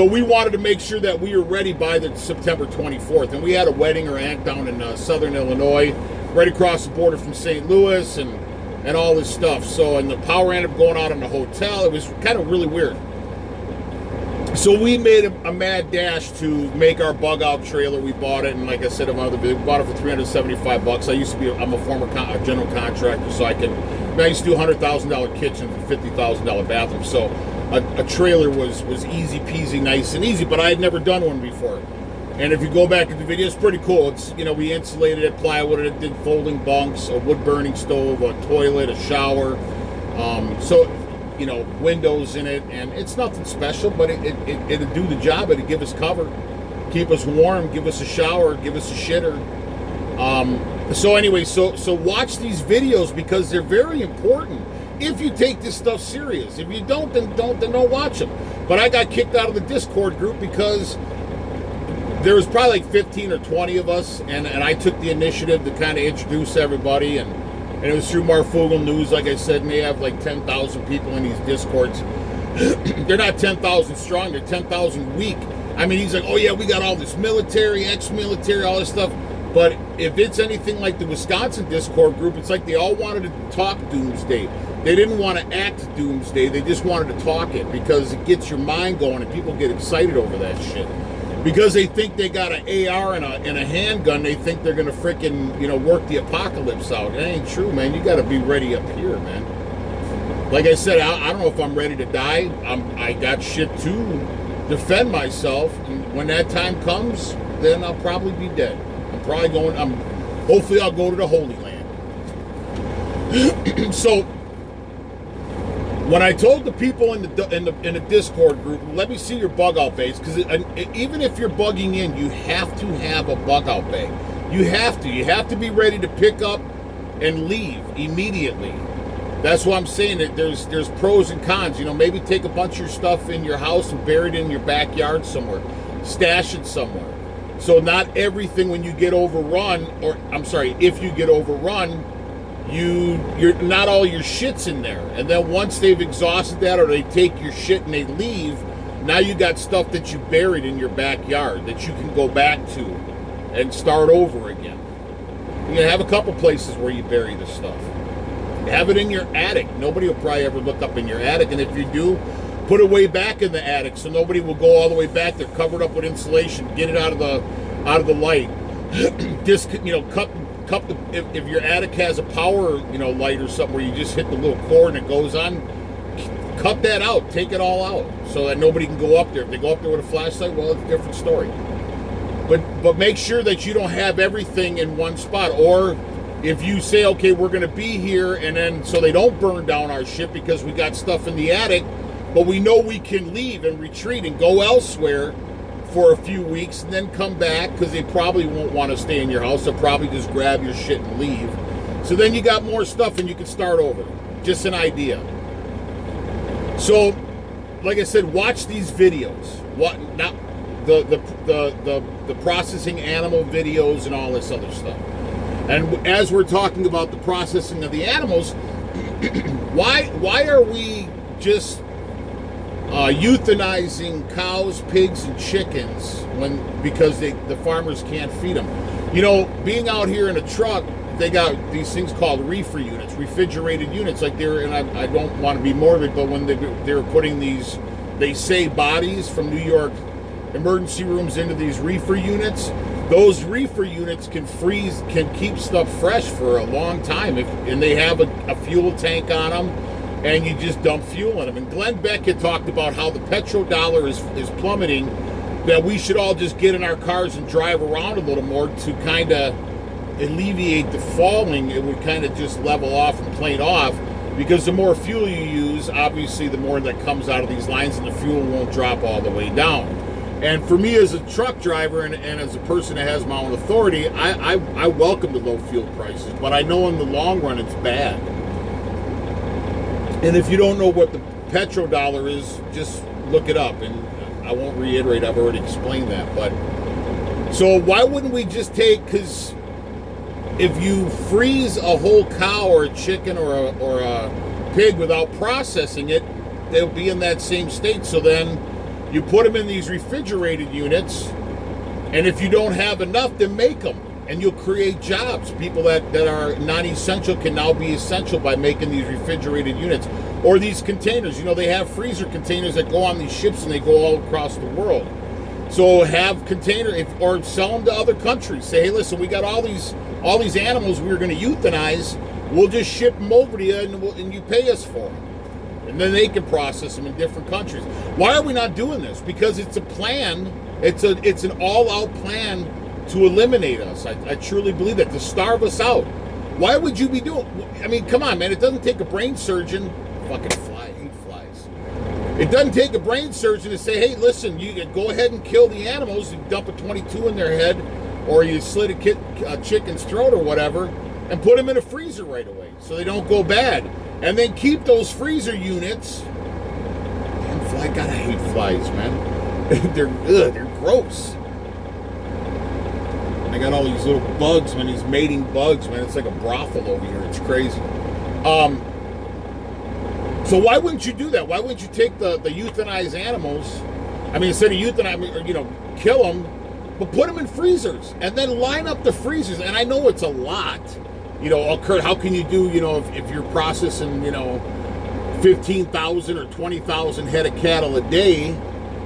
we wanted to make sure that we were ready by the September 24th. And we had a wedding or aunt down in southern Illinois, right across the border from St. Louis, and all this stuff. So, and the power ended up going out in the hotel. It was kind of really weird. So we made a mad dash to make our bug out trailer. We bought it, and like I said in my other video, we bought it for $375. I'm a former general contractor, so I used to do $100,000 kitchens and $50,000 bathrooms. So a trailer was easy peasy, nice and easy, but I had never done one before. And if you go back in the video, it's pretty cool. It's, we insulated it, plywood it, did folding bunks, a wood burning stove, a toilet, a shower. Windows in it, and it's nothing special, but it'd do the job. It'd give us cover, keep us warm, give us a shower, give us a shitter. So watch these videos, because they're very important if you take this stuff serious. If you don't, then don't watch them. But I got kicked out of the Discord group because there was probably like 15 or 20 of us, and I took the initiative to kind of introduce everybody, and it was through Marfugal News, like I said, and they have like 10,000 people in these Discords. They're not 10,000 strong, they're 10,000 weak. I mean, he's like, oh yeah, we got all this military, ex-military, all this stuff. But if it's anything like the Wisconsin Discord group, it's like they all wanted to talk doomsday. They didn't want to act doomsday, they just wanted to talk it, because it gets your mind going and people get excited over that shit. Because they think they got an AR and a handgun, they think they're going to freaking, work the apocalypse out. It ain't true, man. You got to be ready up here, man. Like I said, I don't know if I'm ready to die. I got shit to defend myself. And when that time comes, then I'll probably be dead. Hopefully I'll go to the Holy Land. So, when I told the people in the Discord group, let me see your bug out bags, because even if you're bugging in, you have to have a bug out bag. You have to be ready to pick up and leave immediately. That's why I'm saying that there's pros and cons. Maybe take a bunch of your stuff in your house and bury it in your backyard somewhere, stash it somewhere. So not everything, when you get overrun, if you get overrun, you're not all your shit's in there. And then once they've exhausted that, or they take your shit and they leave, now you got stuff that you buried in your backyard that you can go back to and start over again. You have a couple places where you bury this stuff. Have it in your attic. Nobody will probably ever look up in your attic, and if you do, put it way back in the attic so nobody will go all the way back there. Cover it up with insulation. Get it out of the light. If your attic has a power, light or something where you just hit the little cord and it goes on, cut that out. Take it all out so that nobody can go up there. If they go up there with a flashlight, well, it's a different story. But make sure that you don't have everything in one spot. Or if you say, okay, we're going to be here, and then so they don't burn down our shit because we got stuff in the attic, but we know we can leave and retreat and go elsewhere for a few weeks and then come back, because they probably won't want to stay in your house. They'll probably just grab your shit and leave. So then you got more stuff and you can start over. Just an idea. So, like I said, watch these videos. The processing animal videos and all this other stuff. And as we're talking about the processing of the animals, why are we just euthanizing cows, pigs, and chickens because the farmers can't feed them? Being out here in a truck, they got these things called reefer units, refrigerated units. Like I don't want to be morbid, but when they were putting these, they say, bodies from New York emergency rooms into these reefer units, those reefer units can keep stuff fresh for a long time, and they have a fuel tank on them, and you just dump fuel in them. And Glenn Beck had talked about how the petrodollar is plummeting, that we should all just get in our cars and drive around a little more to kind of alleviate the falling. It would kind of just level off and plane off, because the more fuel you use, obviously the more that comes out of these lines, and the fuel won't drop all the way down. And for me as a truck driver and as a person that has my own authority, I welcome the low fuel prices, but I know in the long run it's bad. And if you don't know what the petrodollar is, just look it up. And I won't reiterate, I've already explained that. But so why wouldn't we just take, because if you freeze a whole cow or a chicken or a pig without processing it, they'll be in that same state. So then you put them in these refrigerated units, and if you don't have enough, then make them, and you'll create jobs. People that are non-essential can now be essential by making these refrigerated units. Or these containers. You know, they have freezer containers that go on these ships, and they go all across the world. So have or sell them to other countries. Say, hey, listen, we got all these animals we were going to euthanize. We'll just ship them over to you, and you pay us for them. And then they can process them in different countries. Why are we not doing this? Because it's a plan. It's an all-out plan to eliminate us. I truly believe that, to starve us out. Why would you be doing? I mean, come on, man. It doesn't take a brain surgeon. Fucking fly, I hate flies. It doesn't take a brain surgeon to say, hey, listen, you go ahead and kill the animals. You dump a 22 in their head, or you slit a chicken's throat or whatever, and put them in a freezer right away so they don't go bad. And then keep those freezer units. Damn fly, God, I hate flies, man. They're gross. I got all these little bugs, man, these mating bugs, man. It's like a brothel over here. It's crazy. So why wouldn't you do that? Why wouldn't you take the euthanized animals? I mean, instead of euthanize, kill them, but put them in freezers and then line up the freezers. And I know it's a lot. Kurt, how can you do, if you're processing, 15,000 or 20,000 head of cattle a day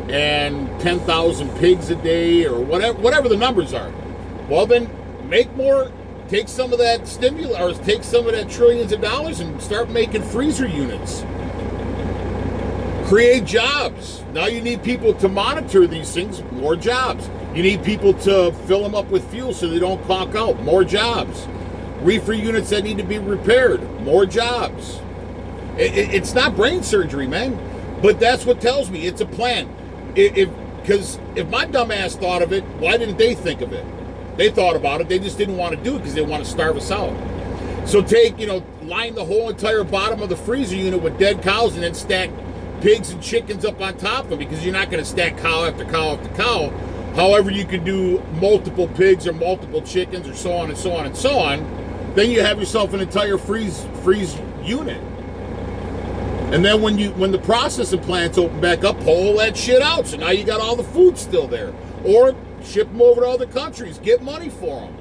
and 10,000 pigs a day or whatever the numbers are. Well, then make more, take some of that stimulus, or take some of that trillions of dollars and start making freezer units. Create jobs. Now you need people to monitor these things, more jobs. You need people to fill them up with fuel so they don't clog out, more jobs. Reefer units that need to be repaired, more jobs. It's not brain surgery, man, but that's what tells me it's a plan. Because if my dumb ass thought of it, why didn't they think of it? They thought about it, they just didn't want to do it because they want to starve us out. So line the whole entire bottom of the freezer unit with dead cows and then stack pigs and chickens up on top of them, because you're not going to stack cow after cow after cow. However, you can do multiple pigs or multiple chickens or so on and so on and so on. Then you have yourself an entire freeze unit. And then when the processing plants open back up, pull that shit out. So now you got all the food still there. Or ship them over to other countries. Get money for them.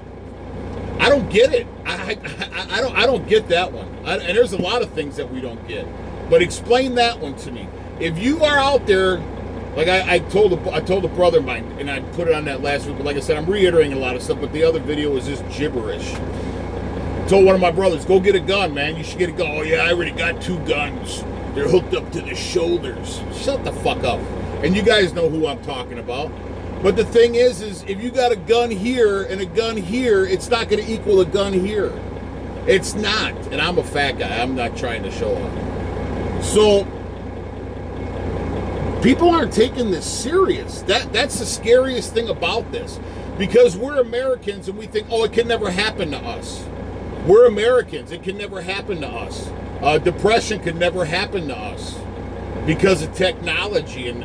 I don't get it. I don't get that one. And there's a lot of things that we don't get. But explain that one to me. If you are out there, like I told a brother of mine, and I put it on that last week, but like I said, I'm reiterating a lot of stuff, but the other video was just gibberish. Told one of my brothers, go get a gun, man. You should get a gun. Oh, yeah, I already got 2 guns. They're hooked up to the shoulders. Shut the fuck up. And you guys know who I'm talking about. But the thing is if you got a gun here and a gun here, it's not going to equal a gun here. It's not. And I'm a fat guy. I'm not trying to show off. So people aren't taking this serious. That's the scariest thing about this. Because we're Americans and we think, oh, it can never happen to us. We're Americans. It can never happen to us. Depression could never happen to us because of technology and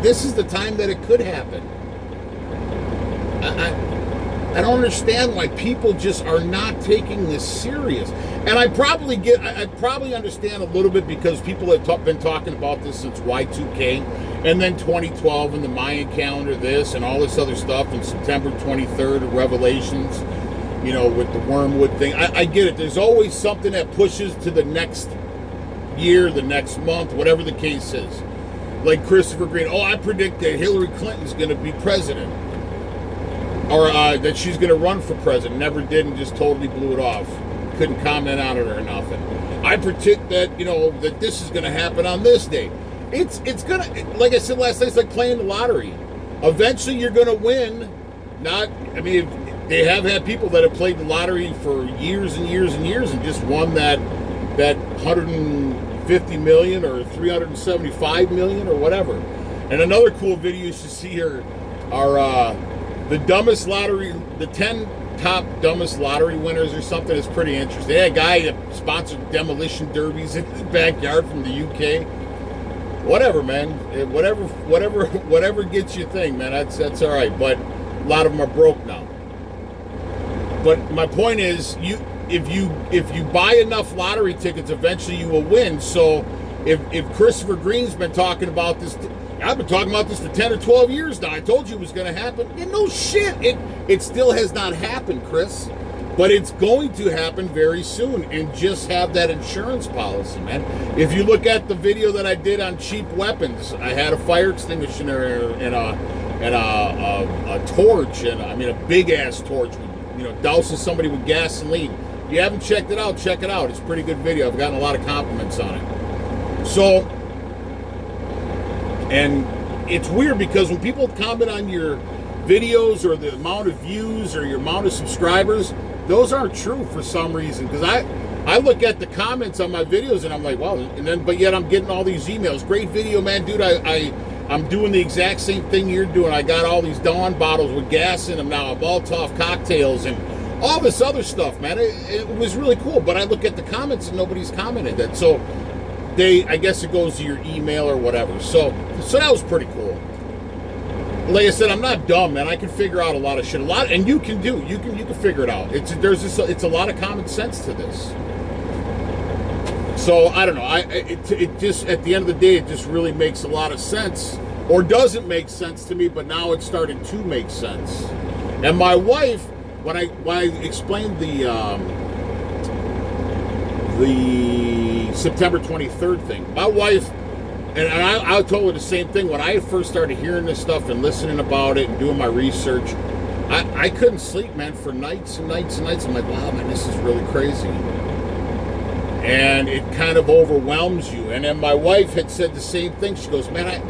this is the time that it could happen. I don't understand why people just are not taking this serious. And I probably understand a little bit because people have been talking about this since Y2K, and then 2012 and the Mayan calendar, this and all this other stuff, and September 23rd, Revelations. With the wormwood thing. I get it. There's always something that pushes to the next year, the next month, whatever the case is. Like Christopher Green, I predict that Hillary Clinton's going to be president. Or that she's going to run for president. Never did and just totally blew it off. Couldn't comment on it or nothing. I predict that, that this is going to happen on this day. It's going to, like I said last night, it's like playing the lottery. Eventually you're going to win. They have had people that have played the lottery for years and years and years and just won that 150 million or 375 million or whatever. And another cool video you should see here are the dumbest lottery, the 10 top dumbest lottery winners or something. Is pretty interesting. They had a guy that sponsored demolition derbies in his backyard from the UK. Whatever, man. Whatever gets your thing, man. That's all right. But a lot of them are broke now. But my point is, if you buy enough lottery tickets, eventually you will win. So if Christopher Green's been talking about this, I've been talking about this for 10 or 12 years now. I told you it was going to happen. Yeah, no shit. It still has not happened, Chris. But it's going to happen very soon. And just have that insurance policy, man. If you look at the video that I did on cheap weapons, I had a fire extinguisher and a torch, and I mean a big ass torch, dousing somebody with gasoline. If you haven't checked it out, check it out. It's a pretty good video. I've gotten a lot of compliments on it. So, and it's weird because when people comment on your videos or the amount of views or your amount of subscribers, those aren't true for some reason. Because I look at the comments on my videos and I'm like, wow, but yet I'm getting all these emails. Great video, man, dude. I'm doing the exact same thing you're doing. I got all these Dawn bottles with gas in them now, Molotov cocktails and all this other stuff, man. It was really cool. But I look at the comments and nobody's commented that. So I guess it goes to your email or whatever. So that was pretty cool. Like I said, I'm not dumb, man. I can figure out a lot of shit. And you can do. You can figure it out. It's a lot of common sense to this. So I don't know. It just at the end of the day, it just really makes a lot of sense, or doesn't make sense to me. But now it's starting to make sense. And my wife, when I explained the September 23rd thing, my wife, and I told her the same thing when I first started hearing this stuff and listening about it and doing my research. I couldn't sleep, man, for nights and nights and nights. I'm like, wow, man, this is really crazy. And it kind of overwhelms you. And then my wife had said the same thing. She goes, man,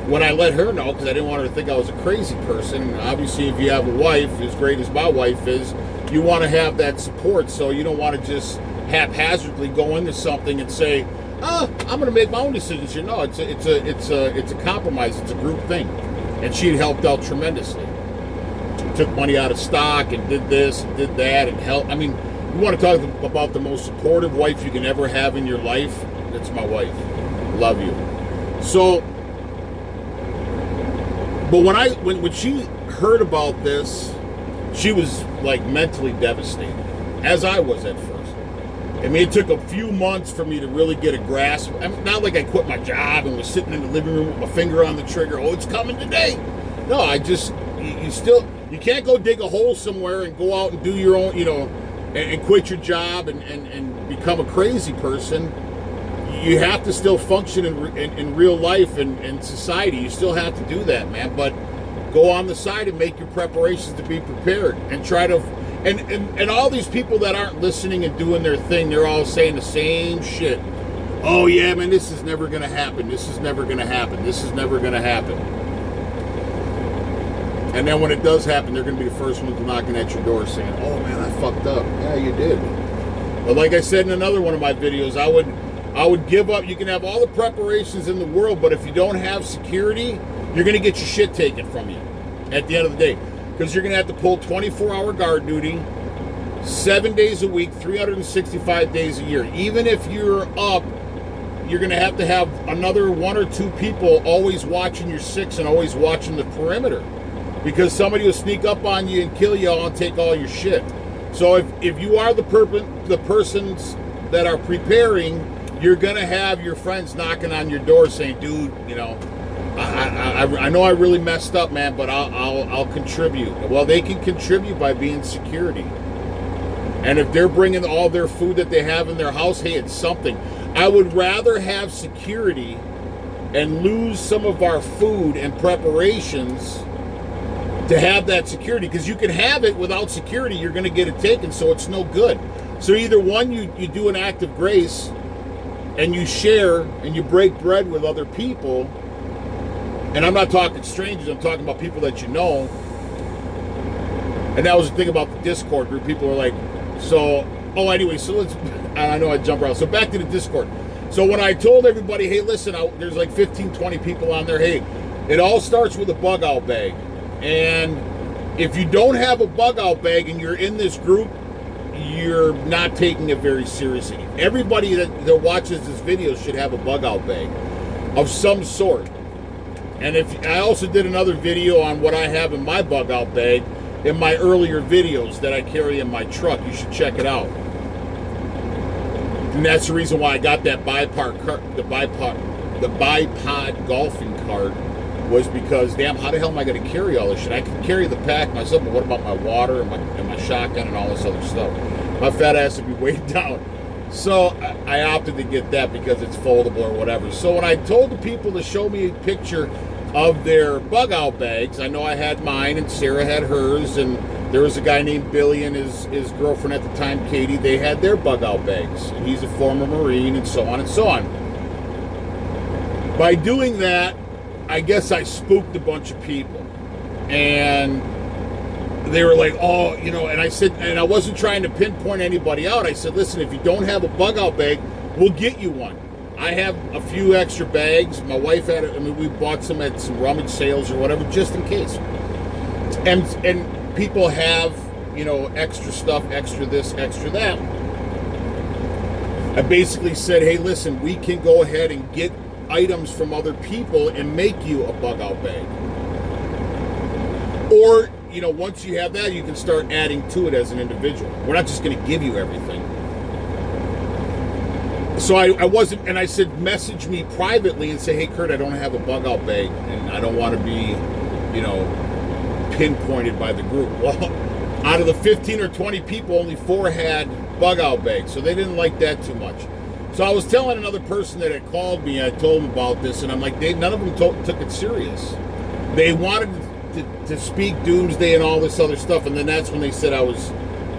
when I let her know, because I didn't want her to think I was a crazy person. Obviously, if you have a wife as great as my wife is, you want to have that support. So you don't want to just haphazardly go into something and say, I'm going to make my own decisions. No, it's a compromise. It's a group thing. And she had helped out tremendously. Took money out of stock and did this and did that and helped. I mean, you want to talk about the most supportive wife you can ever have in your life? That's my wife. Love you. So, but when she heard about this, she was like mentally devastated, as I was at first. I mean, it took a few months for me to really get a grasp. I mean, not like I quit my job and was sitting in the living room with my finger on the trigger. Oh, it's coming today. No, you can't go dig a hole somewhere and go out and do your own, and quit your job and become a crazy person. You have to still function in real life and society. You still have to do that, man. But go on the side and make your preparations to be prepared and try to. And all these people that aren't listening and doing their thing, they're all saying the same shit. Oh yeah, man, this is never going to happen. This is never going to happen. This is never going to happen. And then when it does happen, they're going to be the first ones knocking at your door saying, oh man, I fucked up. Yeah, you did. But like I said in another one of my videos, I would give up. You can have all the preparations in the world, but if you don't have security, you're going to get your shit taken from you at the end of the day. Because you're going to have to pull 24-hour guard duty, 7 days a week, 365 days a year. Even if you're up, you're going to have another one or two people always watching your six and always watching the perimeter. Because somebody will sneak up on you and kill you all and take all your shit. So if you are the persons that are preparing, you're going to have your friends knocking on your door saying, dude, I know I really messed up, man, but I'll contribute. Well, they can contribute by being security. And if they're bringing all their food that they have in their house, hey, it's something. I would rather have security and lose some of our food and preparations to have that security, because you can have it without security, you're going to get it taken, so it's no good. So either one, you do an act of grace and you share and you break bread with other people. And I'm not talking strangers, I'm talking about people that you know. And that was the thing about the Discord group. People were like, I know I jump around. So back to the Discord. So when I told everybody, hey, listen, there's like 15, 20 people on there. Hey, It all starts with a bug out bag. And if you don't have a bug out bag and you're in this group, you're not taking it very seriously. Everybody that watches this video should have a bug out bag of some sort. And if I also did another video on what I have in my bug out bag in my earlier videos that I carry in my truck. You should check it out. And that's the reason why I got that bipod golfing cart, was because, damn, how the hell am I going to carry all this shit? I can carry the pack myself, but what about my water and my shotgun and all this other stuff? My fat ass would be weighed down. So I opted to get that because it's foldable or whatever. So when I told the people to show me a picture of their bug out bags, I know I had mine and Sarah had hers, and there was a guy named Billy and his girlfriend at the time, Katie. They had their bug out bags, and he's a former Marine, and so on and so on. By doing that, I guess I spooked a bunch of people, and they were like, oh, you know, and I said, and I wasn't trying to pinpoint anybody out. I said, listen, if you don't have a bug out bag, we'll get you one. I have a few extra bags. My wife had it. I mean, we bought some at some rummage sales or whatever, just in case. And people have, you know, extra stuff, extra this, extra that. I basically said, hey, listen, we can go ahead and get items from other people and make you a bug out bag. Or, you know, once you have that, you can start adding to it as an individual. We're not just going to give you everything. So I wasn't, and I said, message me privately and say, hey, Kurt, I don't have a bug out bag, and I don't want to be, you know, pinpointed by the group. Well, out of the 15 or 20 people, only 4 had bug out bags, so they didn't like that too much. So I was telling another person that had called me, I told them about this, and I'm like, none of them took it serious. They wanted to speak doomsday and all this other stuff, and then that's when they said I was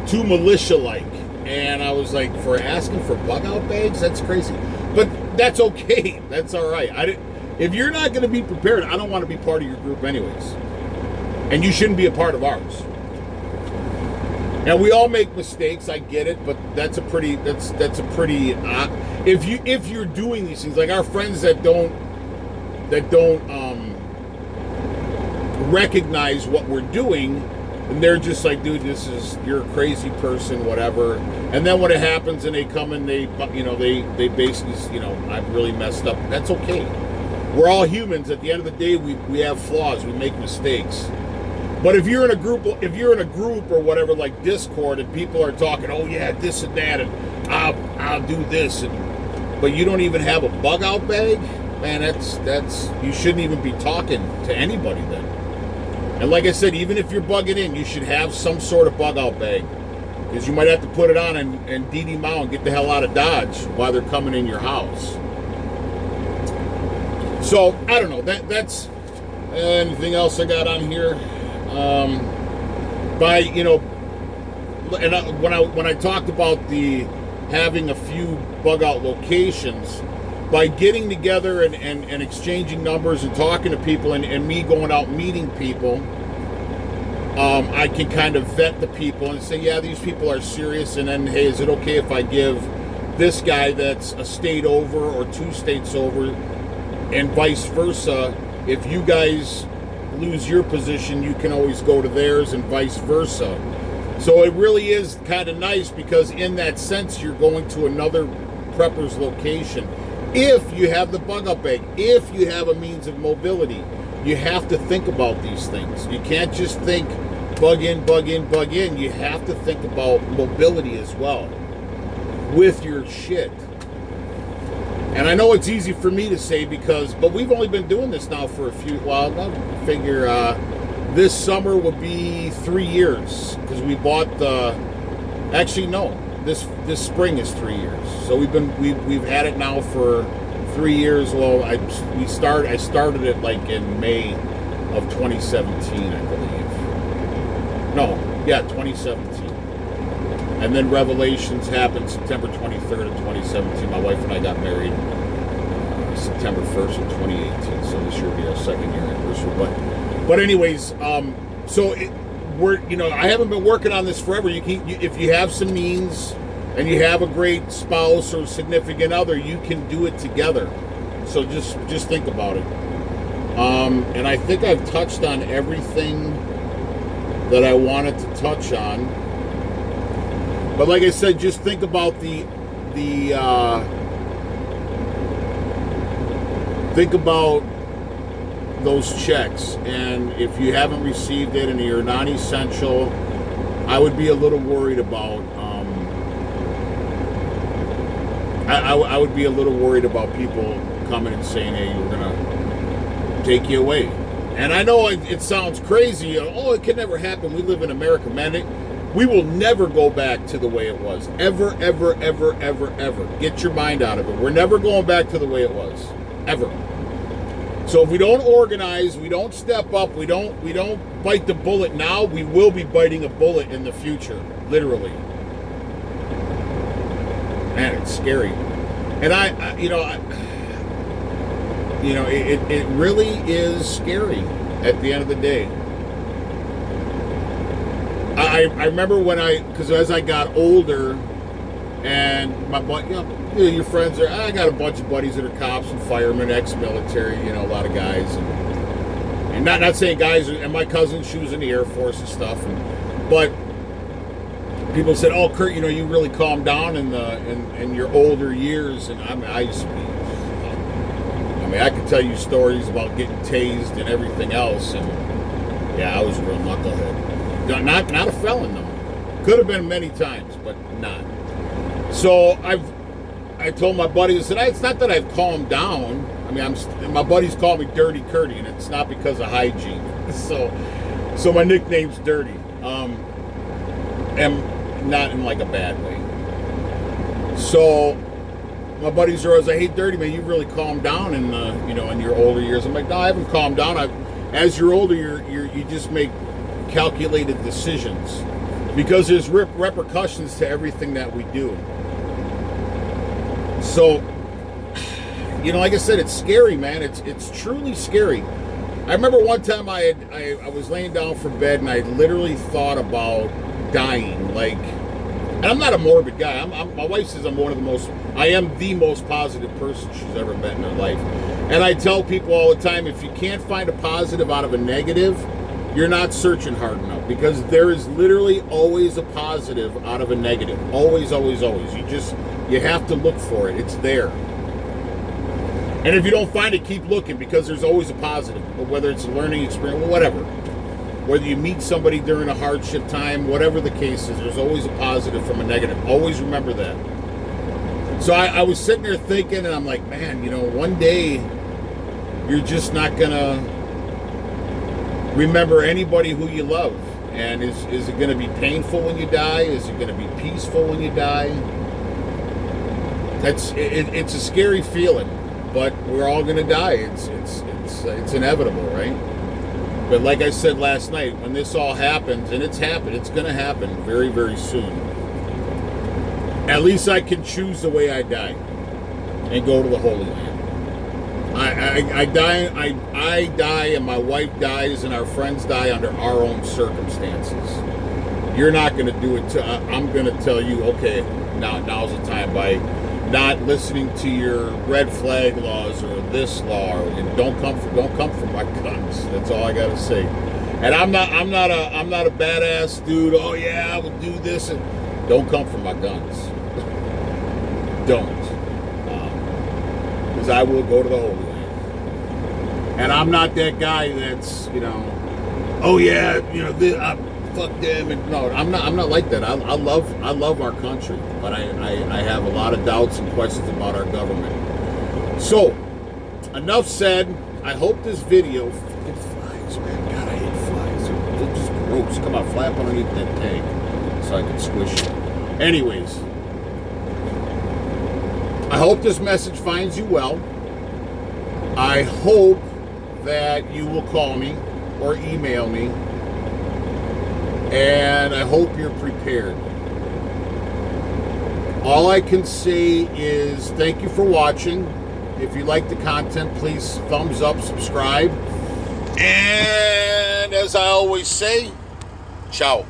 too militia-like. And I was like, for asking for bug out bags? That's crazy. But that's okay. That's all right. If you're not going to be prepared, I don't want to be part of your group anyways. And you shouldn't be a part of ours. Now, we all make mistakes. I get it, but that's a pretty. If you're doing these things, like our friends that don't recognize what we're doing, and they're just like, dude, you're a crazy person, whatever. And then when it happens and they come and they basically, you know, I've really messed up. That's okay. We're all humans. At the end of the day, we have flaws. We make mistakes. But if you're in a group or whatever, like Discord, and people are talking, oh yeah, this and that, and I'll do this, but you don't even have a bug out bag, man, that's you shouldn't even be talking to anybody then. And like I said, even if you're bugging in, you should have some sort of bug out bag, because you might have to put it on and DD them out and get the hell out of Dodge while they're coming in your house. So I don't know. That's anything else I got on here. When I talked about having a few bug out locations, by getting together and exchanging numbers and talking to people and me going out meeting people, I can kind of vet the people and say, yeah, these people are serious, and then, hey, is it okay if I give this guy that's a state over or 2 states over, and vice versa? If you guys lose your position, you can always go to theirs, and vice versa. So it really is kind of nice, because in that sense, you're going to another prepper's location. If you have the bug out bag, if you have a means of mobility, you have to think about these things. You can't just think bug in, bug in, bug in. You have to think about mobility as well with your shit. And I know it's easy for me to say, but we've only been doing this now for I figure this summer will be 3 years, because we bought this spring is 3 years. So we've had it now for 3 years. Well, I started it like in May of 2017, I believe. 2017. And then Revelations happened September 23rd of 2017. My wife and I got married September 1st of 2018. So this year will be our 2nd year anniversary. But anyways, I haven't been working on this forever. If you have some means and you have a great spouse or significant other, you can do it together. So just think about it. And I think I've touched on everything that I wanted to touch on. But like I said, just think about think about those checks, and if you haven't received it and you're non-essential, I would be a little worried about. I would be a little worried about people coming and saying, "Hey, we're gonna take you away." And I know it sounds crazy. Oh, it can never happen. We live in America, man. We will never go back to the way it was. Ever, ever, ever, ever, ever. Get your mind out of it. We're never going back to the way it was. Ever. So if we don't organize, we don't step up, we don't bite the bullet now, we will be biting a bullet in the future. Literally. Man, it's scary. And it really is scary at the end of the day. I remember because as I got older, and my buddy, your friends are, I got a bunch of buddies that are cops and firemen, ex-military, a lot of guys, and not saying guys, and my cousin, she was in the Air Force and stuff, but people said, "Oh, Kurt, you really calmed down in your older years," and I used to be. I could tell you stories about getting tased and everything else, and yeah, I was a real knucklehead. Not a felon though. Could have been many times, but not. So I told my buddy, I said, it's not that I've calmed down. My buddies call me Dirty Curdy, and it's not because of hygiene. So my nickname's Dirty, and not in like a bad way. So my buddies are always like, "Hey, Dirty, man, you've really calmed down in your older years." I'm like, "No, I haven't calmed down. As you're older, you just make calculated decisions, because there's repercussions to everything that we do." So, like I said, it's scary, man. It's truly scary. I remember one time I was laying down for bed, and I literally thought about dying. And I'm not a morbid guy. My wife says I am the most positive person she's ever met in her life. And I tell people all the time, if you can't find a positive out of a negative, you're not searching hard enough, because there is literally always a positive out of a negative. Always, always, always. You have to look for it. It's there. And if you don't find it, keep looking, because there's always a positive, whether it's a learning experience, whatever. Whether you meet somebody during a hardship time, whatever the case is, there's always a positive from a negative. Always remember that. So I was sitting there thinking, and I'm like, man, one day you're just not going to remember anybody who you love. And is it going to be painful when you die? Is it going to be peaceful when you die? It's a scary feeling, but we're all going to die. It's inevitable, right? But like I said last night, when this all happens, and it's happened, it's going to happen very, very soon. At least I can choose the way I die and go to the Holy Land. I die, and my wife dies, and our friends die under our own circumstances. You're not going to do it. I'm going to tell you, okay, now's the time, by not listening to your red flag laws or this law, and don't come for my guns. That's all I got to say. And I'm not a badass dude. Oh yeah, I will do this, and don't come for my guns. Don't, because I will go to the Holy Land. And I'm not that guy that's oh yeah, fuck them. And no, I'm not like that. I love our country, but I have a lot of doubts and questions about our government. So, enough said. I hope this video, fucking flies, man. God, I hate flies. They're just gross. Come on, fly up underneath that tank so I can squish it. Anyways, I hope this message finds you well. I hope that you will call me or email me, and I hope you're prepared. All I can say is thank you for watching. If you like the content, please thumbs up, subscribe, and as I always say, ciao.